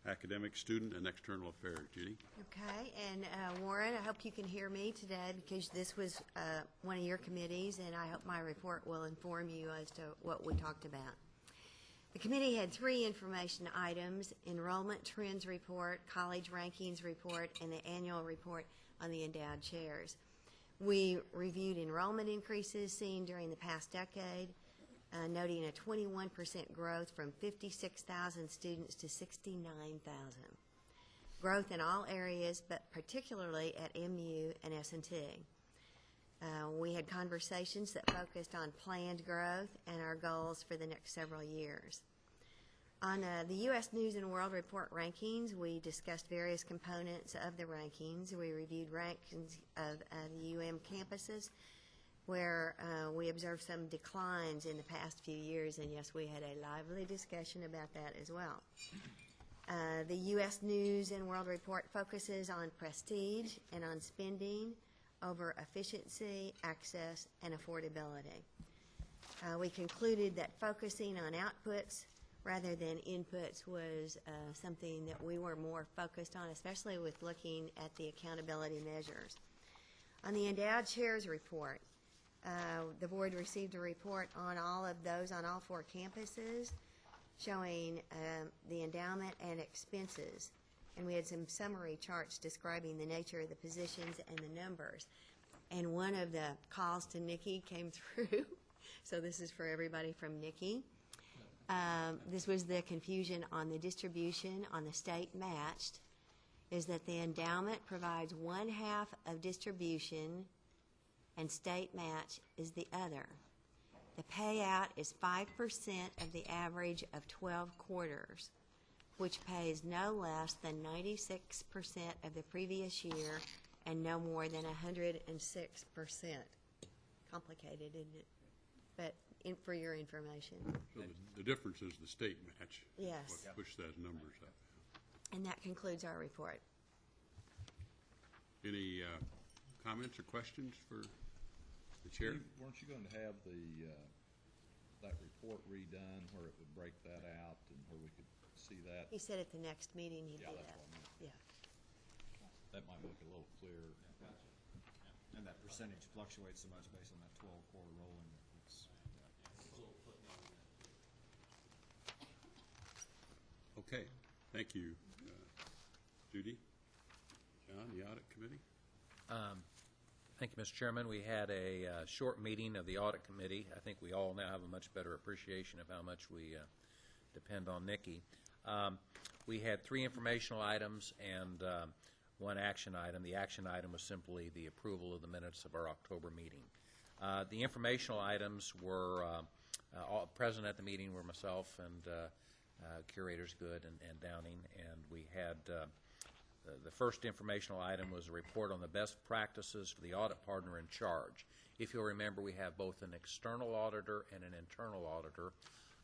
Academic, Student, and External Affairs. Judy? Okay, and Warren, I hope you can hear me today because this was one of your committees, and I hope my report will inform you as to what we talked about. The committee had 3 information items: enrollment trends report, college rankings report, and the annual report on the endowed chairs. We reviewed enrollment increases seen during the past decade, noting a 21% growth from 56,000 students to 69,000. Growth in all areas, but particularly at MU and S&T. We had conversations that focused on planned growth and our goals for the next several years. On the U.S. News and World Report rankings, we discussed various components of the rankings. We reviewed rankings of the UM campuses, where we observed some declines in the past few years, and yes, we had a lively discussion about that as well. The U.S. News and World Report focuses on prestige and on spending over efficiency, access, and affordability. We concluded that focusing on outputs rather than inputs was something that we were more focused on, especially with looking at the accountability measures. On the endowed chairs report, the board received a report on all of those on all 4 campuses showing the endowment and expenses. And we had some summary charts describing the nature of the positions and the numbers. And one of the calls to Nikki came through. So this is for everybody from Nikki. This was the confusion on the distribution on the state matched, is that the endowment provides 1/2 of distribution and state match is the other. The payout is 5% of the average of 12 quarters, which pays no less than 96% of the previous year and no more than 106%. Complicated, isn't it? But for your information. So the difference is the state match. Yes. What pushed those numbers up. And that concludes our report. Any comments or questions for the chair? Steve, weren't you going to have that report redone where it would break that out and where we could see that? He said at the next meeting he'd do Yeah, that. that's what I meant. Yeah. That might make it a little clearer. And that percentage fluctuates so much based on that 12-quarter rolling. Okay, thank you. Judy? John, the audit committee? Thank you, Mr. Chairman. We had a short meeting of the audit committee. I think we all now have a much better appreciation of how much we depend on Nikki. We had 3 informational items and 1 action item. The action item was simply the approval of the minutes of our October meeting. The informational items were all present at the meeting were myself and Curators Good and Downing, and we had the first informational item was a report on the best practices for the audit partner in charge. If you'll remember, we have both an external auditor and an internal auditor,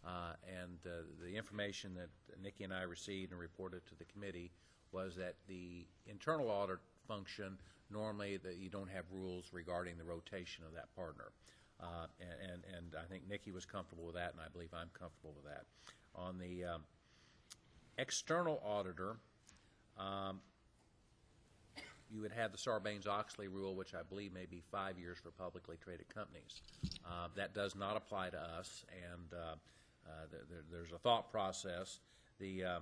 and the information that Nikki and I received and reported to the committee was that the internal audit function, normally that you don't have rules regarding the rotation of that partner. And I think Nikki was comfortable with that, and I believe I'm comfortable with that. On the external auditor, you would have the Sarbanes-Oxley rule, which I believe may be 5 years for publicly traded companies. That does not apply to us, and there's a thought process. The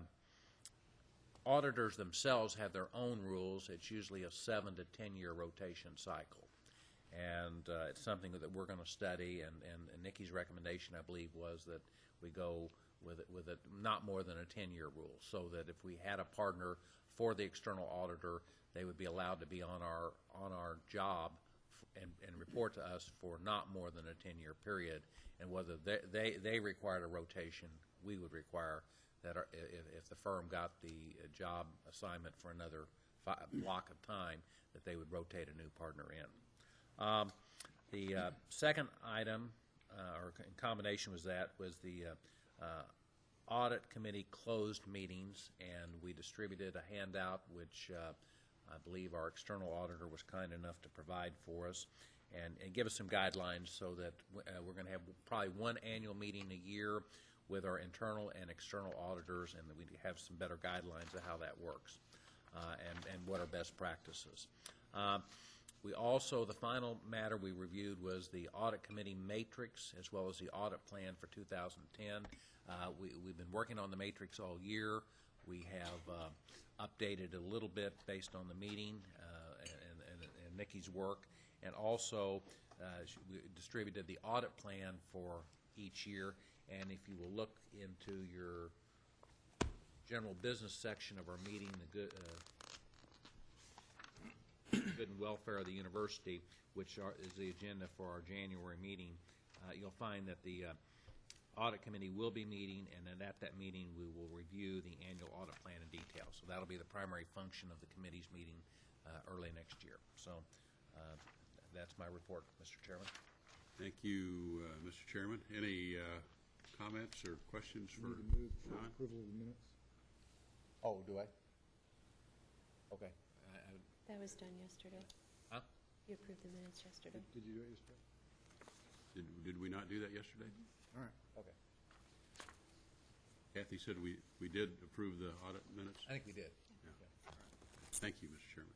auditors themselves have their own rules. It's usually a 7 to 10 year rotation cycle, and it's something that we're going to study. And Nikki's recommendation, I believe, was that we go with a not more than a 10-year rule, so that if we had a partner for the external auditor, they would be allowed to be on our job and report to us for not more than a 10-year period. And whether they required a rotation, we would require that if the firm got the job assignment for another block of time, that they would rotate a new partner in. The second item, or in combination was the audit committee closed meetings, and we distributed a handout which I believe our external auditor was kind enough to provide for us and give us some guidelines, so that we're going to have probably 1 annual meeting a year with our internal and external auditors, and that we have some better guidelines of how that works and what are best practices. We also, the final matter we reviewed was the audit committee matrix as well as the audit plan for 2010. We've been working on the matrix all year. We have updated a little bit based on the meeting and Nikki's work, and also we distributed the audit plan for each year. And if you will look into your general business section of our meeting, the good and welfare of the university, which is the agenda for our January meeting, you'll find that the audit committee will be meeting, and then at that meeting we will review the annual audit plan in detail. So that'll be the primary function of the committee's meeting early next year. So that's my report, Mr. Chairman. Thank you, Mr. Chairman. Any comments or questions for John? Approval of the minutes. Oh, do I? Okay. That was done yesterday. Huh? You approved the minutes yesterday. Did you do it yesterday? Did we not do that yesterday? All right. Okay. Kathy said we did approve the audit minutes? I think we did. Yeah. All right. Thank you, Mr. Chairman.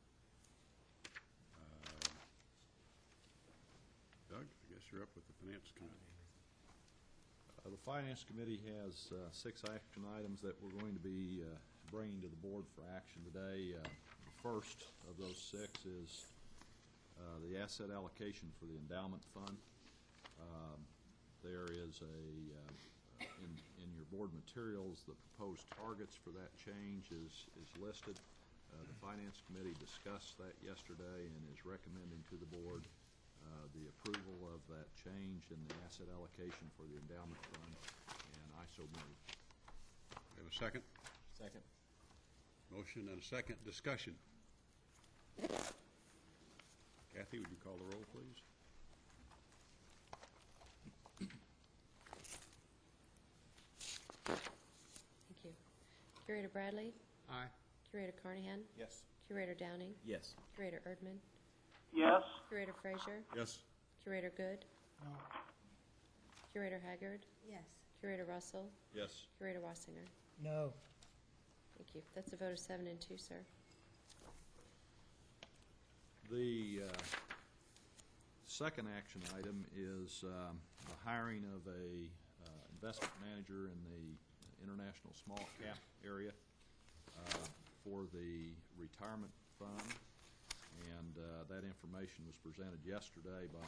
Doug, I guess you're up with the Finance Committee. The Finance Committee has 6 action items that we're going to be bringing to the board for action today. The first of those 6 is the asset allocation for the endowment fund. There is in your board materials, the proposed targets for that change is listed. The Finance Committee discussed that yesterday and is recommending to the board the approval of that change in the asset allocation for the endowment fund, and I so move. Have a second? Second. Motion and a second. Discussion. Kathy, would you call the roll, please? Curator Bradley? Aye. Curator Carnahan? Yes. Curator Downing? Yes. Curator Erdman? Yes. Curator Frazier? Yes. Curator Good? No. Curator Haggard? Yes. Curator Russell? Yes. Curator Wassinger? No. Thank you. That's a vote of 7 and 2, sir. The second action item is the hiring of a investment manager in the international small cap area for the retirement fund. And that information was presented yesterday by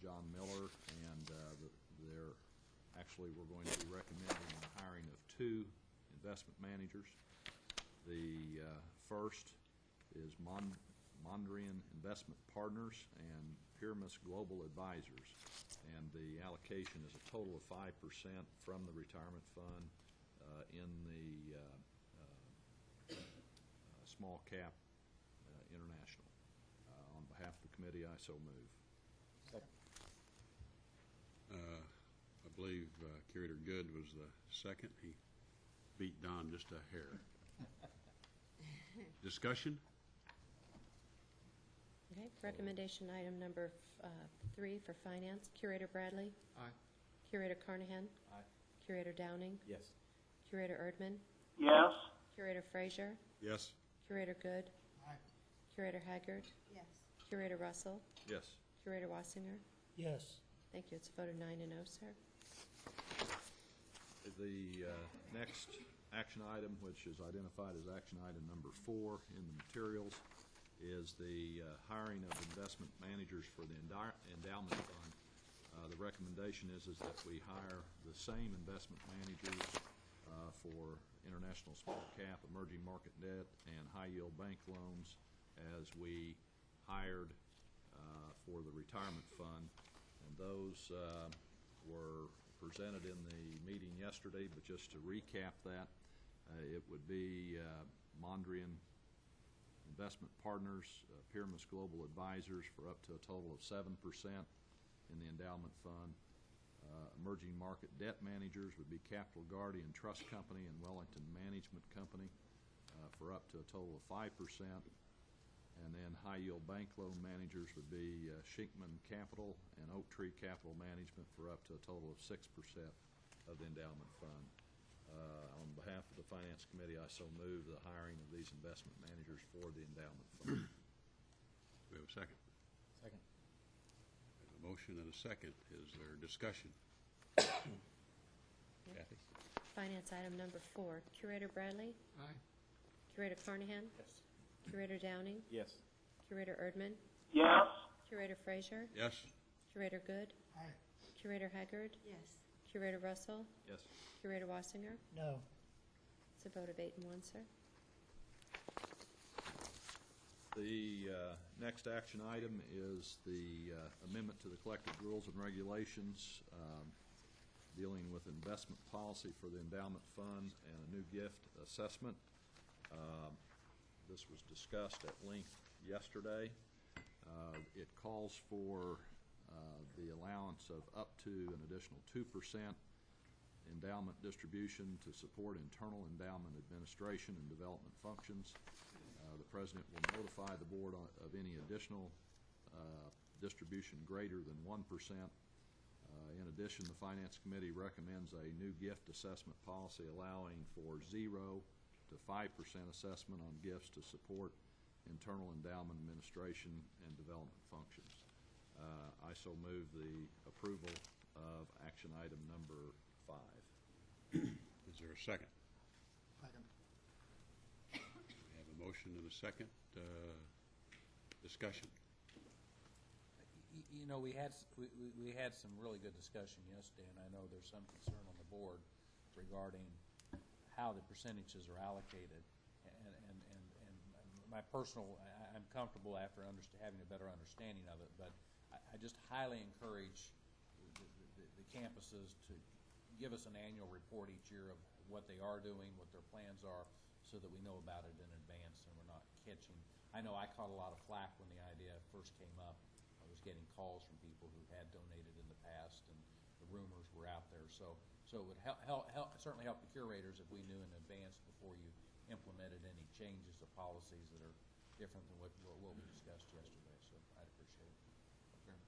John Miller, and we're going to be recommending the hiring of 2 investment managers. The first is Mondrian Investment Partners and Pyramus Global Advisors, and the allocation is a total of 5% from the retirement fund in the small cap international. On behalf of the committee, I so move. I believe Curator Good was the second. He beat Don just a hair. Discussion? Okay, recommendation item number 3 for finance. Curator Bradley? Aye. Curator Carnahan? Aye. Curator Downing? Yes. Curator Erdman? Yes. Curator Frazier? Yes. Curator Good? Aye. Curator Haggard? Yes. Curator Russell? Yes. Curator Wassinger? Yes. Thank you. It's a vote of 9 and 0, sir. The next action item, which is identified as action item number 4 in the materials, is the hiring of investment managers for the endowment fund. The recommendation is that we hire the same investment managers for international small cap, emerging market debt, and high yield bank loans as we hired for the retirement fund. And those were presented in the meeting yesterday, but just to recap that, it would be Mondrian Investment Partners, Pyramus Global Advisors for up to a total of 7% in the endowment fund. Emerging market debt managers would be Capital Guardian Trust Company and Wellington Management Company for up to a total of 5%. And then high yield bank loan managers would be Shinkman Capital and Oak Tree Capital Management for up to a total of 6% of the endowment fund. On behalf of the Finance Committee, I so move the hiring of these investment managers for the endowment fund. We have a second. Second. We have a motion and a second. Is there discussion? Kathy? Finance item number 4. Curator Bradley? Aye. Curator Carnahan? Yes. Curator Downing? Yes. Curator Erdman? Yes. Curator Frazier? Yes. Curator Good? Aye. Curator Haggard? Yes. Curator Russell? Yes. Curator Wassinger? No. It's a vote of 8 and 1, sir. The next action item is the amendment to the collective rules and regulations dealing with investment policy for the endowment fund and a new gift assessment. This was discussed at length yesterday. It calls for the allowance of up to an additional 2% endowment distribution to support internal endowment administration and development functions. The President will notify the Board of any additional distribution greater than 1%. In addition, the Finance Committee recommends a new gift assessment policy allowing for 0 to 5% assessment on gifts to support internal endowment administration and development functions. I so move the approval of action item number 5. Is there a second? Second. We have a motion and a second. Discussion. You know, we had some really good discussion yesterday, and I know there's some concern on the board regarding how the percentages are allocated. And my personal, I'm comfortable after having a better understanding of it, but I just highly encourage the campuses to give us an annual report each year of what they are doing, what their plans are, so that we know about it in advance and we're not catching. I know I caught a lot of flack when the idea first came up. I was getting calls from people who had donated in the past, and the rumors were out there. So So it would certainly help the curators if we knew in advance before you implemented any changes to policies that are different than what we discussed yesterday. So I'd appreciate it. Chairman.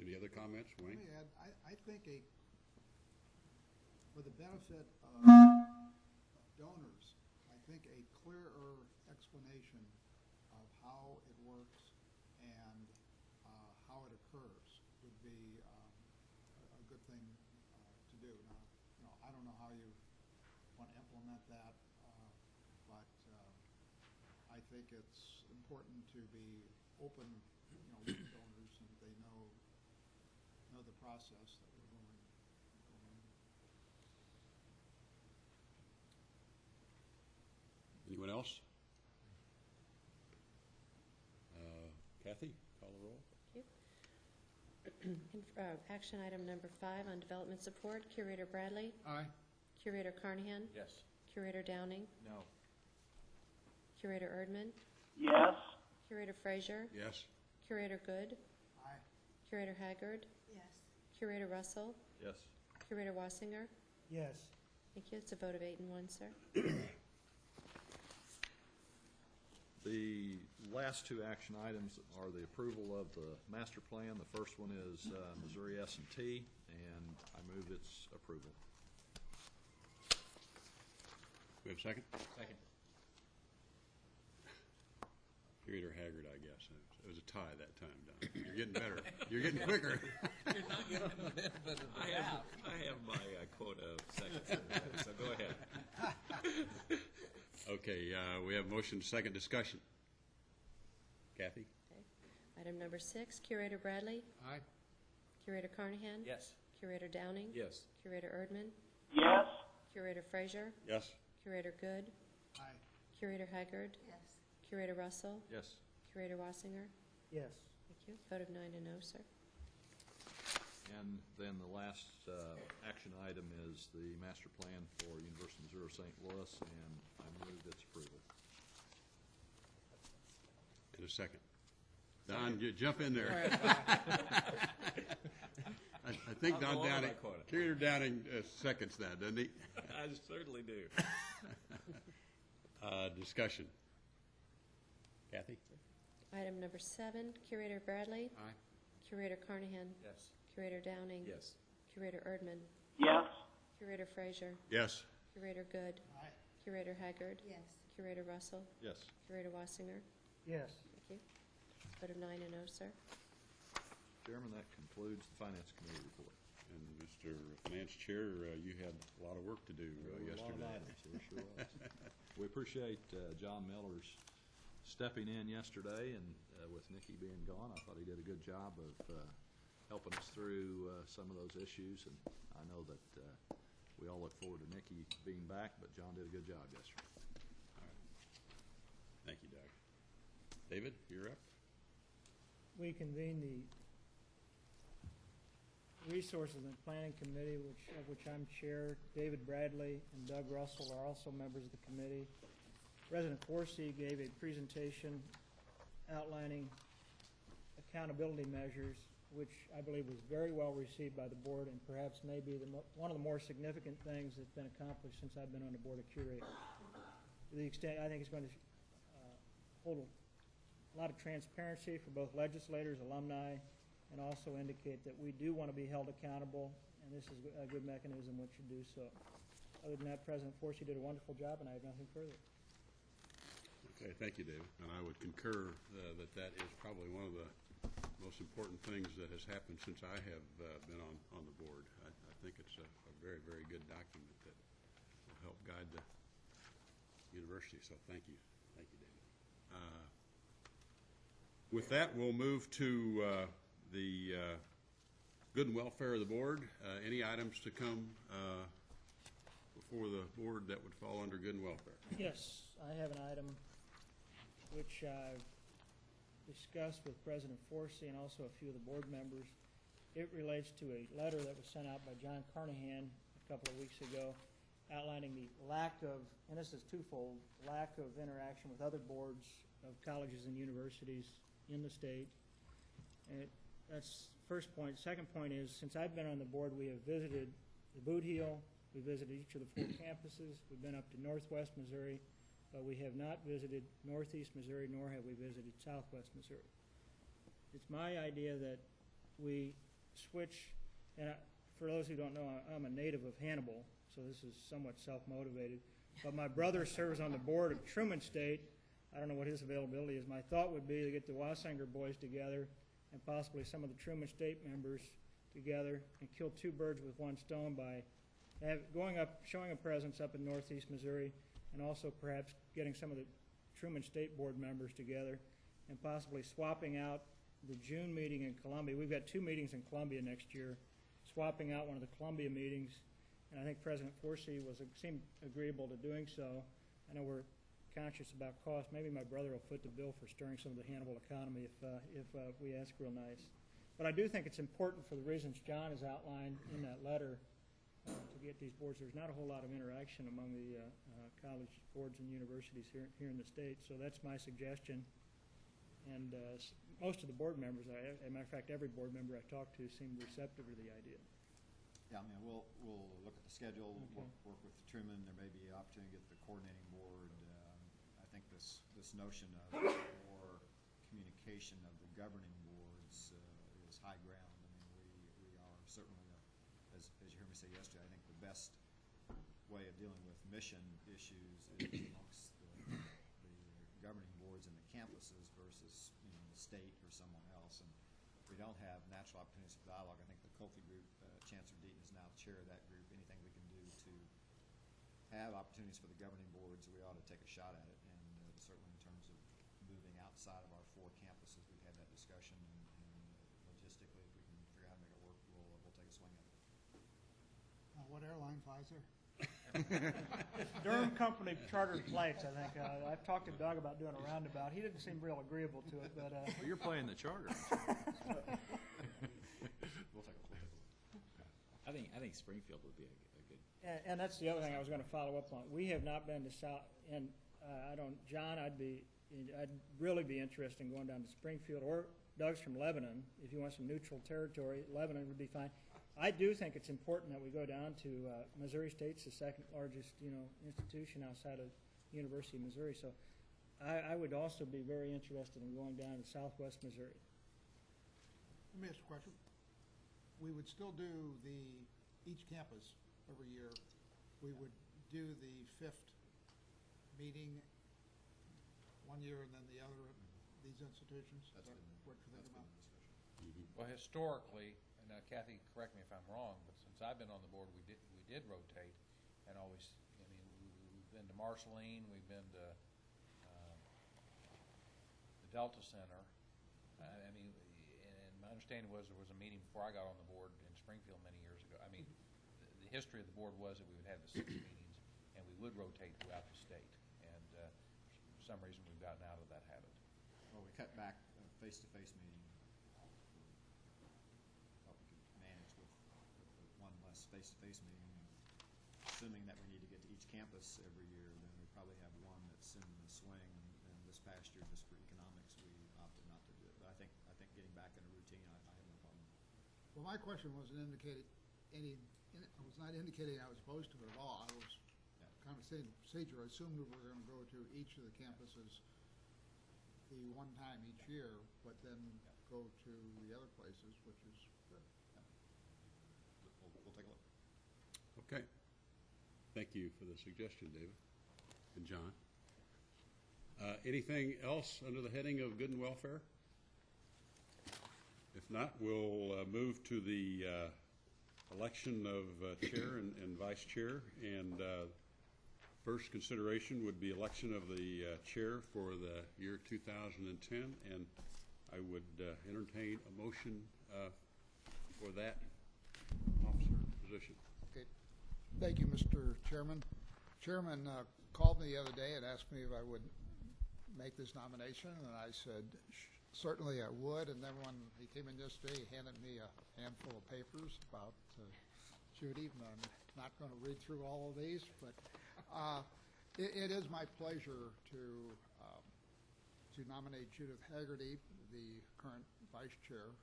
Any other comments, Wayne? Let me add, I think for the benefit of donors, I think a clearer explanation of how it works and how it occurs would be a good thing to do. Now, I don't know how you want to implement that, but I think it's important to be open, with donors and they know the process that we're going. Anyone else? Kathy, call the roll. Action item number 5 on development support. Curator Bradley? Aye. Curator Carnahan? Yes. Curator Downing? No. Curator Erdman? Yes. Curator Frazier? Yes. Curator Good? Aye. Curator Haggard? Yes. Curator Russell? Yes. Curator Wassinger? Yes. Thank you. It's a vote of 8 and 1, sir. The last two action items are the approval of the master plan. The first one is Missouri S&T, and I move its approval. We have a second? Second. Curator Haggard, I guess. It was a tie that time, Don. You're getting better. You're getting quicker. You're not getting better. I have my quota of seconds, so go ahead. Okay, we have motion, second discussion. Kathy? Okay. Item number 6, Curator Bradley? Aye. Curator Carnahan? Yes. Curator Downing? Yes. Curator Erdman? Yes. Curator Frazier? Yes. Curator Good? Aye. Curator Haggard? Yes. Curator Russell? Yes. Curator Wassinger? Yes. Thank you. Vote of 9 to 0, sir. And then the last action item is the master plan for University of Missouri St. Louis, and I move its approval. In a second. Don, you jump in there. I think Don Downing, Curator Downing seconds that, doesn't he? I certainly do. Discussion. Kathy? Item number 7, Curator Bradley? Aye. Curator Carnahan? Yes. Curator Downing? Yes. Curator Erdman? Yes. Curator Frazier? Yes. Curator Good? Aye. Curator Haggard? Yes. Curator Russell? Yes. Curator Wassinger? Yes. Thank you. Vote of 9 and 0, sir. Chairman, that concludes the Finance Committee report. And Mr. Finance Chair, you had a lot of work to do yesterday. A lot of items, there sure was. We appreciate John Miller's stepping in yesterday, and with Nikki being gone, I thought he did a good job of helping us through some of those issues, and I know that we all look forward to Nikki being back, but John did a good job yesterday. All right. Thank you, Doug. David, you're up. We convened the Resources and Planning Committee, of which I'm chair. David Bradley and Doug Russell are also members of the committee. President Forsey gave a presentation outlining accountability measures, which I believe was very well received by the board and perhaps maybe one of the more significant things that's been accomplished since I've been on the Board of Curators. To the extent I think it's going to hold a lot of transparency for both legislators, alumni, and also indicate that we do want to be held accountable, and this is a good mechanism which should do so. Other than that, President Forsey did a wonderful job, and I have nothing further. Okay, thank you, David. And I would concur that is probably one of the most important things that has happened since I have been on the board. I think it's a very, very good document that will help guide the university. So thank you. Thank you, David. With that, we'll move to the good and welfare of the board. Any items to come before the board that would fall under good and welfare? Yes, I have an item which I've discussed with President Forsey and also a few of the board members. It relates to a letter that was sent out by John Carnahan a couple of weeks ago outlining the lack of, and this is twofold, lack of interaction with other boards of colleges and universities in the state. And it that's the first point. Second point is, since I've been on the board, we have visited the Boot Heel, we visited each of the 4 campuses, we've been up to Northwest Missouri, but we have not visited Northeast Missouri, nor have we visited Southwest Missouri. It's my idea that we switch, and for those who don't know, I'm a native of Hannibal, so this is somewhat self-motivated, but my brother serves on the board of Truman State. I don't know what his availability is. My thought would be to get the Wassinger boys together and possibly some of the Truman State members together and kill 2 birds with 1 stone by going up, showing a presence up in Northeast Missouri, and also perhaps getting some of the Truman State board members together and possibly swapping out the June meeting in Columbia. We've got 2 meetings in Columbia next year, swapping out one of the Columbia meetings, and I think President Forsey seemed agreeable to doing so. I know we're conscious about cost. Maybe my brother will foot the bill for stirring some of the Hannibal economy if we ask real nice. But I do think it's important for the reasons John has outlined in that letter to get these boards. There's not a whole lot of interaction among the college boards and universities here in the state, so that's my suggestion. And most of the board members, as a matter of fact, every board member I talked to seemed receptive to the idea. Yeah, I mean, we'll look at the schedule, work with Truman. There may be an opportunity to get the coordinating board. I think this notion of more communication of the governing boards is high ground. I mean, we are certainly, as you heard me say yesterday, I think the best way of dealing with mission issues is amongst the governing boards and the campuses versus the state or someone else. And we don't have natural opportunities for dialogue. I think the Kofi group, Chancellor Deaton is now the chair of that group. Anything we can do to have opportunities for the governing boards, we ought to take a shot at it. And certainly in terms of moving outside of our 4 campuses, we've had that discussion. And logistically, if we can figure out how to make it work, we'll take a swing at it. What airline flies there? Durham Company chartered flights, I think. I've talked to Doug about doing a roundabout. He didn't seem real agreeable to it, but... Well, you're playing the charter. We'll take a look. I think Springfield would be a good... And that's the other thing I was going to follow up on. We have not been to South... And John, I'd really be interested in going down to Springfield, or Doug's from Lebanon. If you want some neutral territory, Lebanon would be fine. I do think it's important that we go down to Missouri State's the second largest, institution outside of University of Missouri. So I would also be very interested in going down to Southwest Missouri. Let me ask you a question. We would still do each campus every year. We would do the 5th meeting one year and then the other at these institutions? That's what you're thinking about? Well, historically, and Kathy, correct me if I'm wrong, but since I've been on the board, we did rotate, and always. I mean, we've been to Marceline, we've been to the Delta Center. I mean, and my understanding was there was a meeting before I got on the board in Springfield many years ago. I mean, the history of the board was that we would have the 6 meetings, and we would rotate throughout the state. And for some reason, we've gotten out of that habit. Well, we cut back face-to-face meeting. Thought we could manage with one less face-to-face meeting. Assuming that we need to get to each campus every year, then we probably have one that's in the swing. And this past year, just for economics, we opted not to do it. But I think getting back in a routine, I have no problem. Well, my question wasn't indicated I was not indicating I was opposed to it at all. I was kind of saying procedure. I assumed we were going to go to each of the campuses the one time each year, but then go to the other places, which is good. We'll take a look. Okay. Thank you for the suggestion, David and John. Anything else under the heading of good and welfare? If not, we'll move to the election of chair and vice chair. And first consideration would be election of the chair for the year 2010. And I would entertain a motion for that officer position. Okay. Thank you, Mr. Chairman. Chairman called me the other day and asked me if I would make this nomination, and I said certainly I would. And then when he came in yesterday, he handed me a handful of papers about Judy, and I'm not going to read through all of these, but it is my pleasure to nominate Judith Haggerty, the current vice chair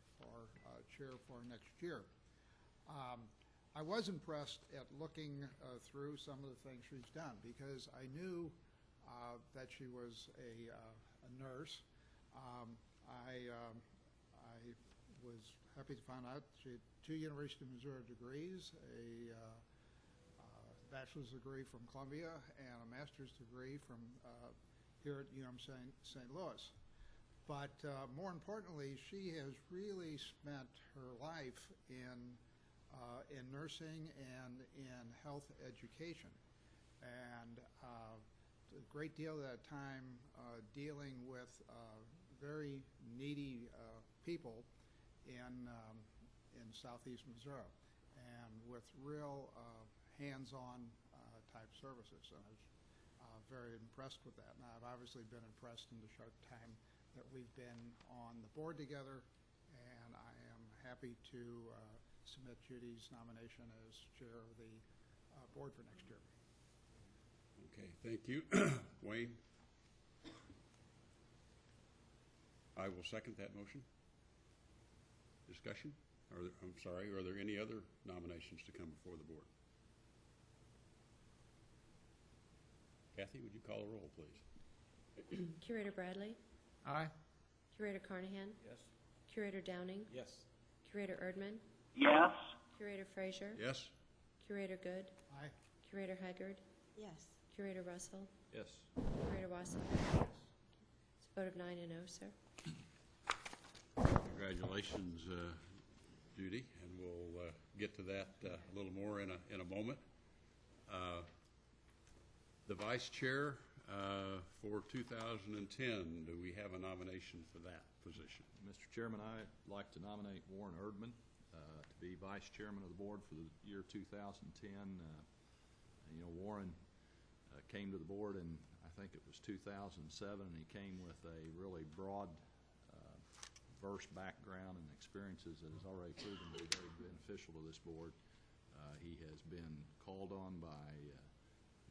for next year. I was impressed at looking through some of the things she's done, because I knew that she was a nurse. I was happy to find out she had 2 University of Missouri degrees, a bachelor's degree from Columbia and a master's degree from here at UM St. Louis. But more importantly, she has really spent her life in nursing and in health education, and a great deal of that time dealing with very needy people in southeast Missouri, and with real hands-on type services. And I was very impressed with that. Now, I've obviously been impressed in the short time that we've been on the board together, and I am happy to submit Judy's nomination as chair of the board for next year. Okay, thank you. Wayne? I will second that motion. Discussion? Are there any other nominations to come before the board? Kathy, would you call a roll, please? Curator Bradley? Aye. Curator Carnahan? Yes. Curator Downing? Yes. Curator Erdman? Yes. Curator Frazier? Yes. Curator Good? Aye. Curator Haggard? Yes. Curator Russell? Yes. Curator Wassinger? It's a vote of 9 and 0, sir. Congratulations, Judy, and we'll get to that a little more in a moment. The vice chair for 2010, do we have a nomination for that position? Mr. Chairman, I'd like to nominate Warren Erdman to be vice chairman of the board for the year 2010. Warren came to the board in, I think it was 2007, and he came with a really broad, diverse background and experiences that has already proven to be very beneficial to this board. He has been called on by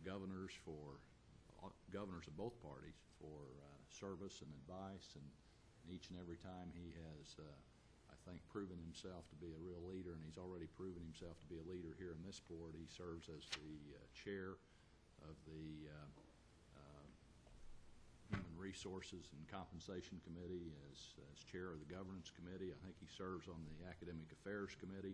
governors of both parties for service and advice, and each and every time he has, I think, proven himself to be a real leader, and he's already proven himself to be a leader here in this board. He serves as the chair of the Human Resources and Compensation Committee, as chair of the Governance Committee. I think he serves on the Academic Affairs Committee.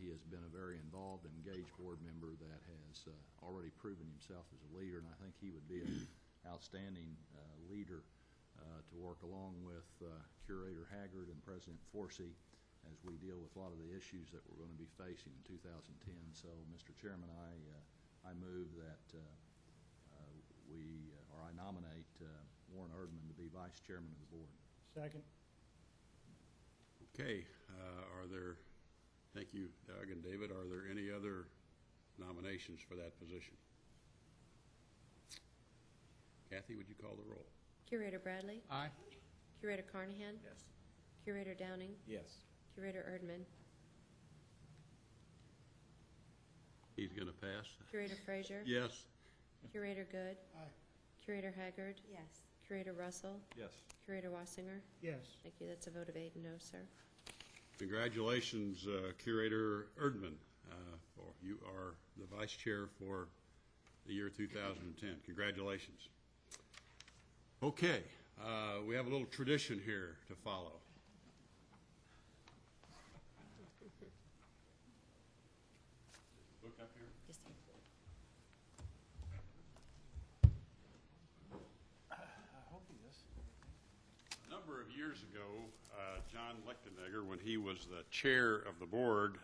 He has been a very involved and engaged board member that has already proven himself as a leader, and I think he would be an outstanding leader to work along with Curator Haggard and President Forsey as we deal with a lot of the issues that we're going to be facing in 2010. So, Mr. Chairman, I move that I nominate Warren Erdman to be vice chairman of the board. Second. Okay, thank you, Doug and David. Are there any other nominations for that position? Kathy, would you call the roll? Curator Bradley? Aye. Curator Carnahan? Yes. Curator Downing? Yes. Curator Erdman? He's going to pass. Curator Frazier? Yes. Curator Good? Aye. Curator Haggard? Yes. Curator Russell? Yes. Curator Wassinger? Yes. Thank you. That's a vote of 8 and 0, sir. Congratulations, Curator Erdman. You are the vice chair for the year 2010. Congratulations. Okay, we have a little tradition here to follow. Look up here. Yes, sir. A number of years ago, John Lichtenegger, when he was the chair of the board,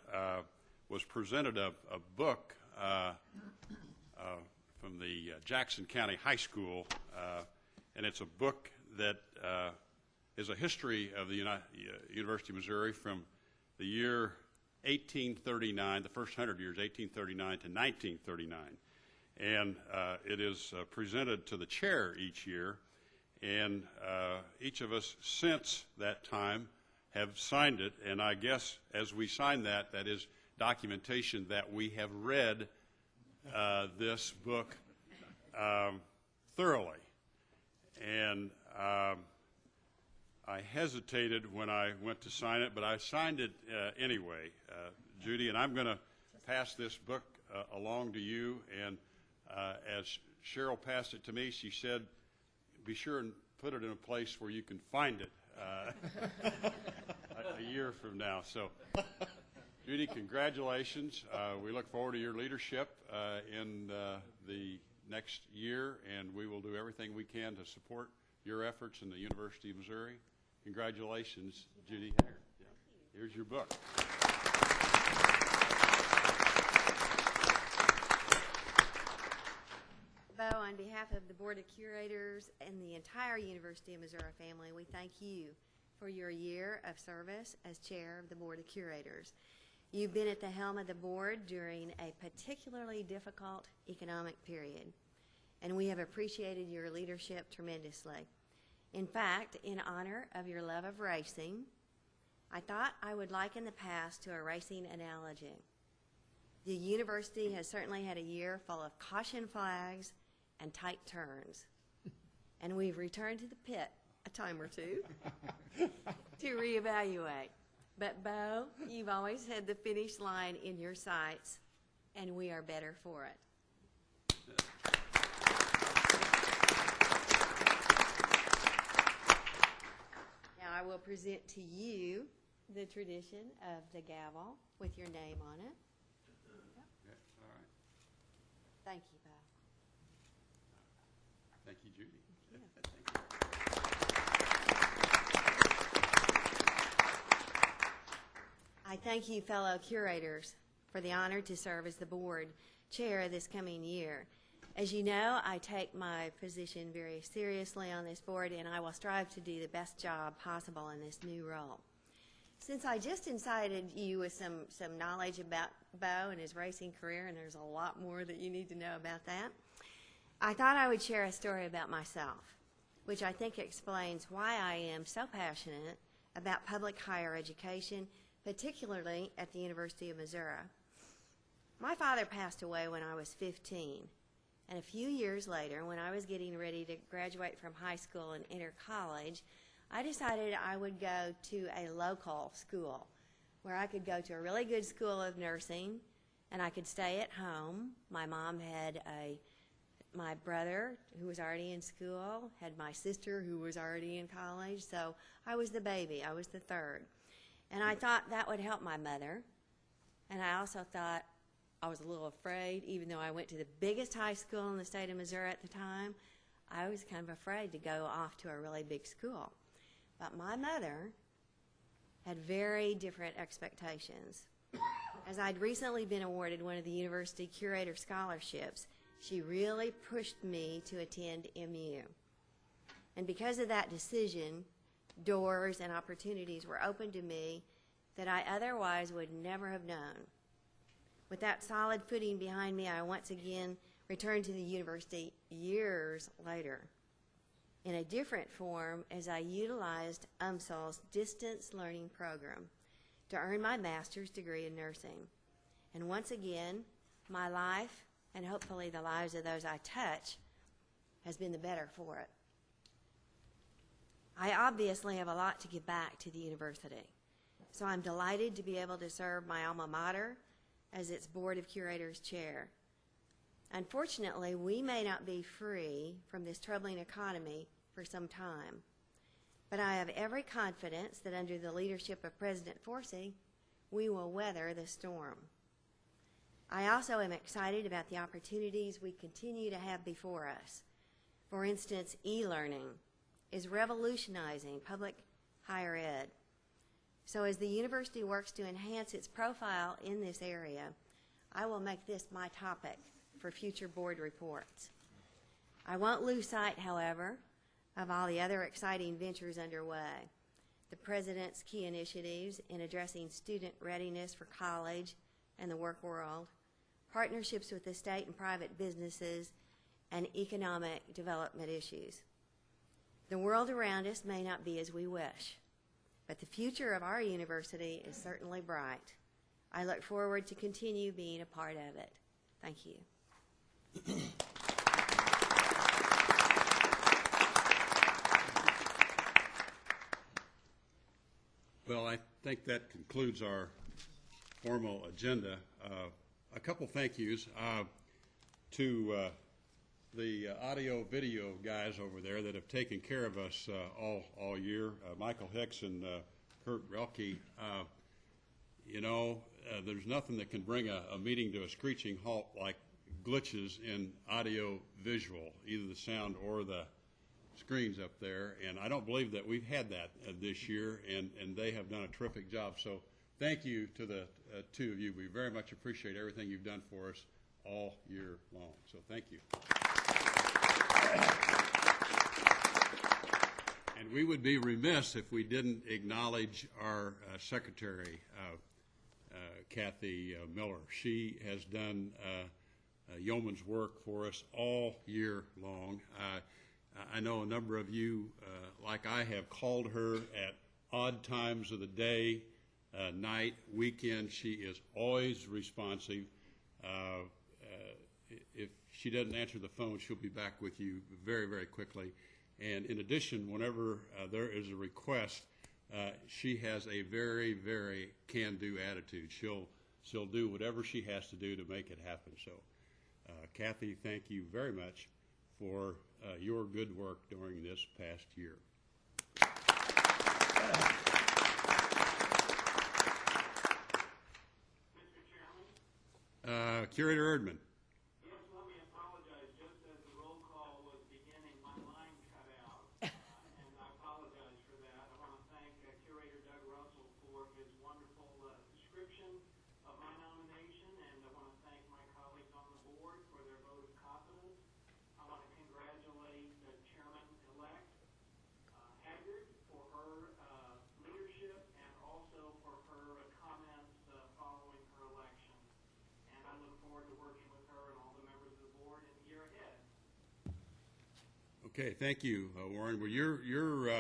was presented a book from the Jackson County High School, and it's a book that is a history of the University of Missouri from the year 1839, the first 100 years, 1839 to 1939. And it is presented to the chair each year, and each of us since that time have signed it, and I guess as we sign that, that is documentation that we have read this book thoroughly. And I hesitated when I went to sign it, but I signed it anyway, Judy, and I'm going to pass this book along to you. And as Cheryl passed it to me, she said, be sure and put it in a place where you can find it a year from now. So, Judy, congratulations. We look forward to your leadership in the next year, and we will do everything we can to support your efforts in the University of Missouri. Congratulations, Judy Haggard. Yeah. Here's your book. Bo, on behalf of the Board of Curators and the entire University of Missouri family, we thank you for your year of service as chair of the Board of Curators. You've been at the helm of the board during a particularly difficult economic period, and we have appreciated your leadership tremendously. In fact, in honor of your love of racing, I thought I would liken the past to a racing analogy. The university has certainly had a year full of caution flags and tight turns, and we've returned to the pit a time or two to reevaluate. But Bo, you've always had the finish line in your sights, and we are better for it. Now I will present to you the tradition of the gavel with your name on it. Okay, all right. Thank you, Bo. Thank you, Judy. I thank you, fellow curators, for the honor to serve as the board chair this coming year. As you know, I take my position very seriously on this board, and I will strive to do the best job possible in this new role. Since I just incited you with some knowledge about Bo and his racing career, and there's a lot more that you need to know about that, I thought I would share a story about myself, which I think explains why I am so passionate about public higher education, particularly at the University of Missouri. My father passed away when I was 15, and a few years later, when I was getting ready to graduate from high school and enter college, I decided I would go to a local school where I could go to a really good school of nursing, and I could stay at home. My mom had my brother, who was already in school, had my sister, who was already in college, so I was the baby. I was the third. And I thought that would help my mother. And I also thought I was a little afraid, even though I went to the biggest high school in the state of Missouri at the time, I was kind of afraid to go off to a really big school. But my mother had very different expectations. As I'd recently been awarded one of the university curator scholarships, she really pushed me to attend MU. And because of that decision, doors and opportunities were open to me that I otherwise would never have known. With that solid footing behind me, I once again returned to the university years later in a different form as I utilized UMSL's distance learning program to earn my master's degree in nursing. And once again, my life, and hopefully the lives of those I touch, has been the better for it. I obviously have a lot to give back to the university, so I'm delighted to be able to serve my alma mater as its Board of Curators chair. Unfortunately, we may not be free from this troubling economy for some time, but I have every confidence that under the leadership of President Forsey, we will weather the storm. I also am excited about the opportunities we continue to have before us. For instance, e-learning is revolutionizing public higher ed. So as the university works to enhance its profile in this area, I will make this my topic for future board reports. I won't lose sight, however, of all the other exciting ventures underway. The President's key initiatives in addressing student readiness for college and the work world, partnerships with the state and private businesses, and economic development issues. The world around us may not be as we wish, but the future of our university is certainly bright. I look forward to continue being a part of it. Thank you. think that concludes our formal agenda. A couple thank yous to the audio-video guys over there that have taken care of us all year. Michael Hicks and Kurt Relke. There's nothing that can bring a meeting to a screeching halt like glitches in audio-visual, either the sound or the screens up there, and I don't believe that we've had that this year, and they have done a terrific job. So thank you to the two of you. We very much appreciate everything you've done for us all year long. So thank you. And we would be remiss if we didn't acknowledge our secretary, Kathy Miller. She has done yeoman's work for us all year long. I know a number of you, like I have, called her at odd times of the day, night, weekend. She is always responsive. If she doesn't answer the phone, she'll be back with you very, very quickly. And in addition, whenever there is a request, she has a very, very can-do attitude. She'll do whatever she has to do to make it happen. So, Kathy, thank you very much for your good work during this past year. Mr. Chairman? Curator Erdman. Yes, let me apologize. Just as the roll call was beginning, my line cut out, and I apologize for that. I want to thank Curator Doug Russell for his wonderful description of my nomination, and I want to thank my colleagues on the board for their vote of confidence. I want to congratulate the Chairman-elect Haggard for her leadership and also for her comments following her election. And I look forward to working with her and all the members of the board in the year ahead. Okay, thank you, Warren. Well, your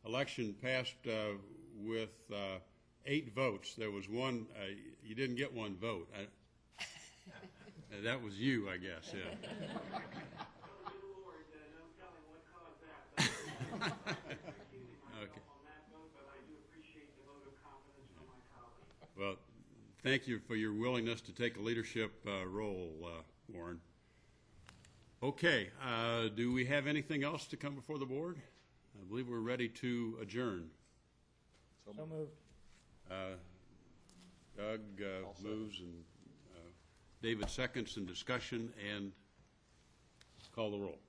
election passed with 8 votes. There was one, you didn't get one vote. That was you, I guess, yeah. Good Lord, no telling what caused that. Excusing myself on that vote, but I do appreciate the vote of confidence from my colleagues. Well, thank you for your willingness to take a leadership role, Warren. Okay, do we have anything else to come before the board? I believe we're ready to adjourn. So moved. Doug moves and David seconds in discussion, and call the roll.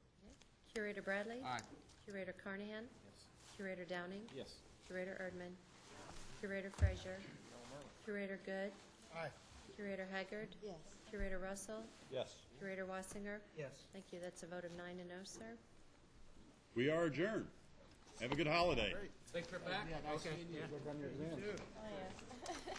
Curator Bradley? Aye. Curator Carnahan? Yes. Curator Downing? Yes. Curator Erdman? Curator Frazier? Curator Good? Aye. Curator Haggard? Yes. Curator Russell? Yes. Curator Wassinger? Yes. Thank you. That's a vote of 9-0, sir. We are adjourned. Have a good holiday. Thanks for back. Yeah, nice seeing you. Good on your exam. Oh, yeah.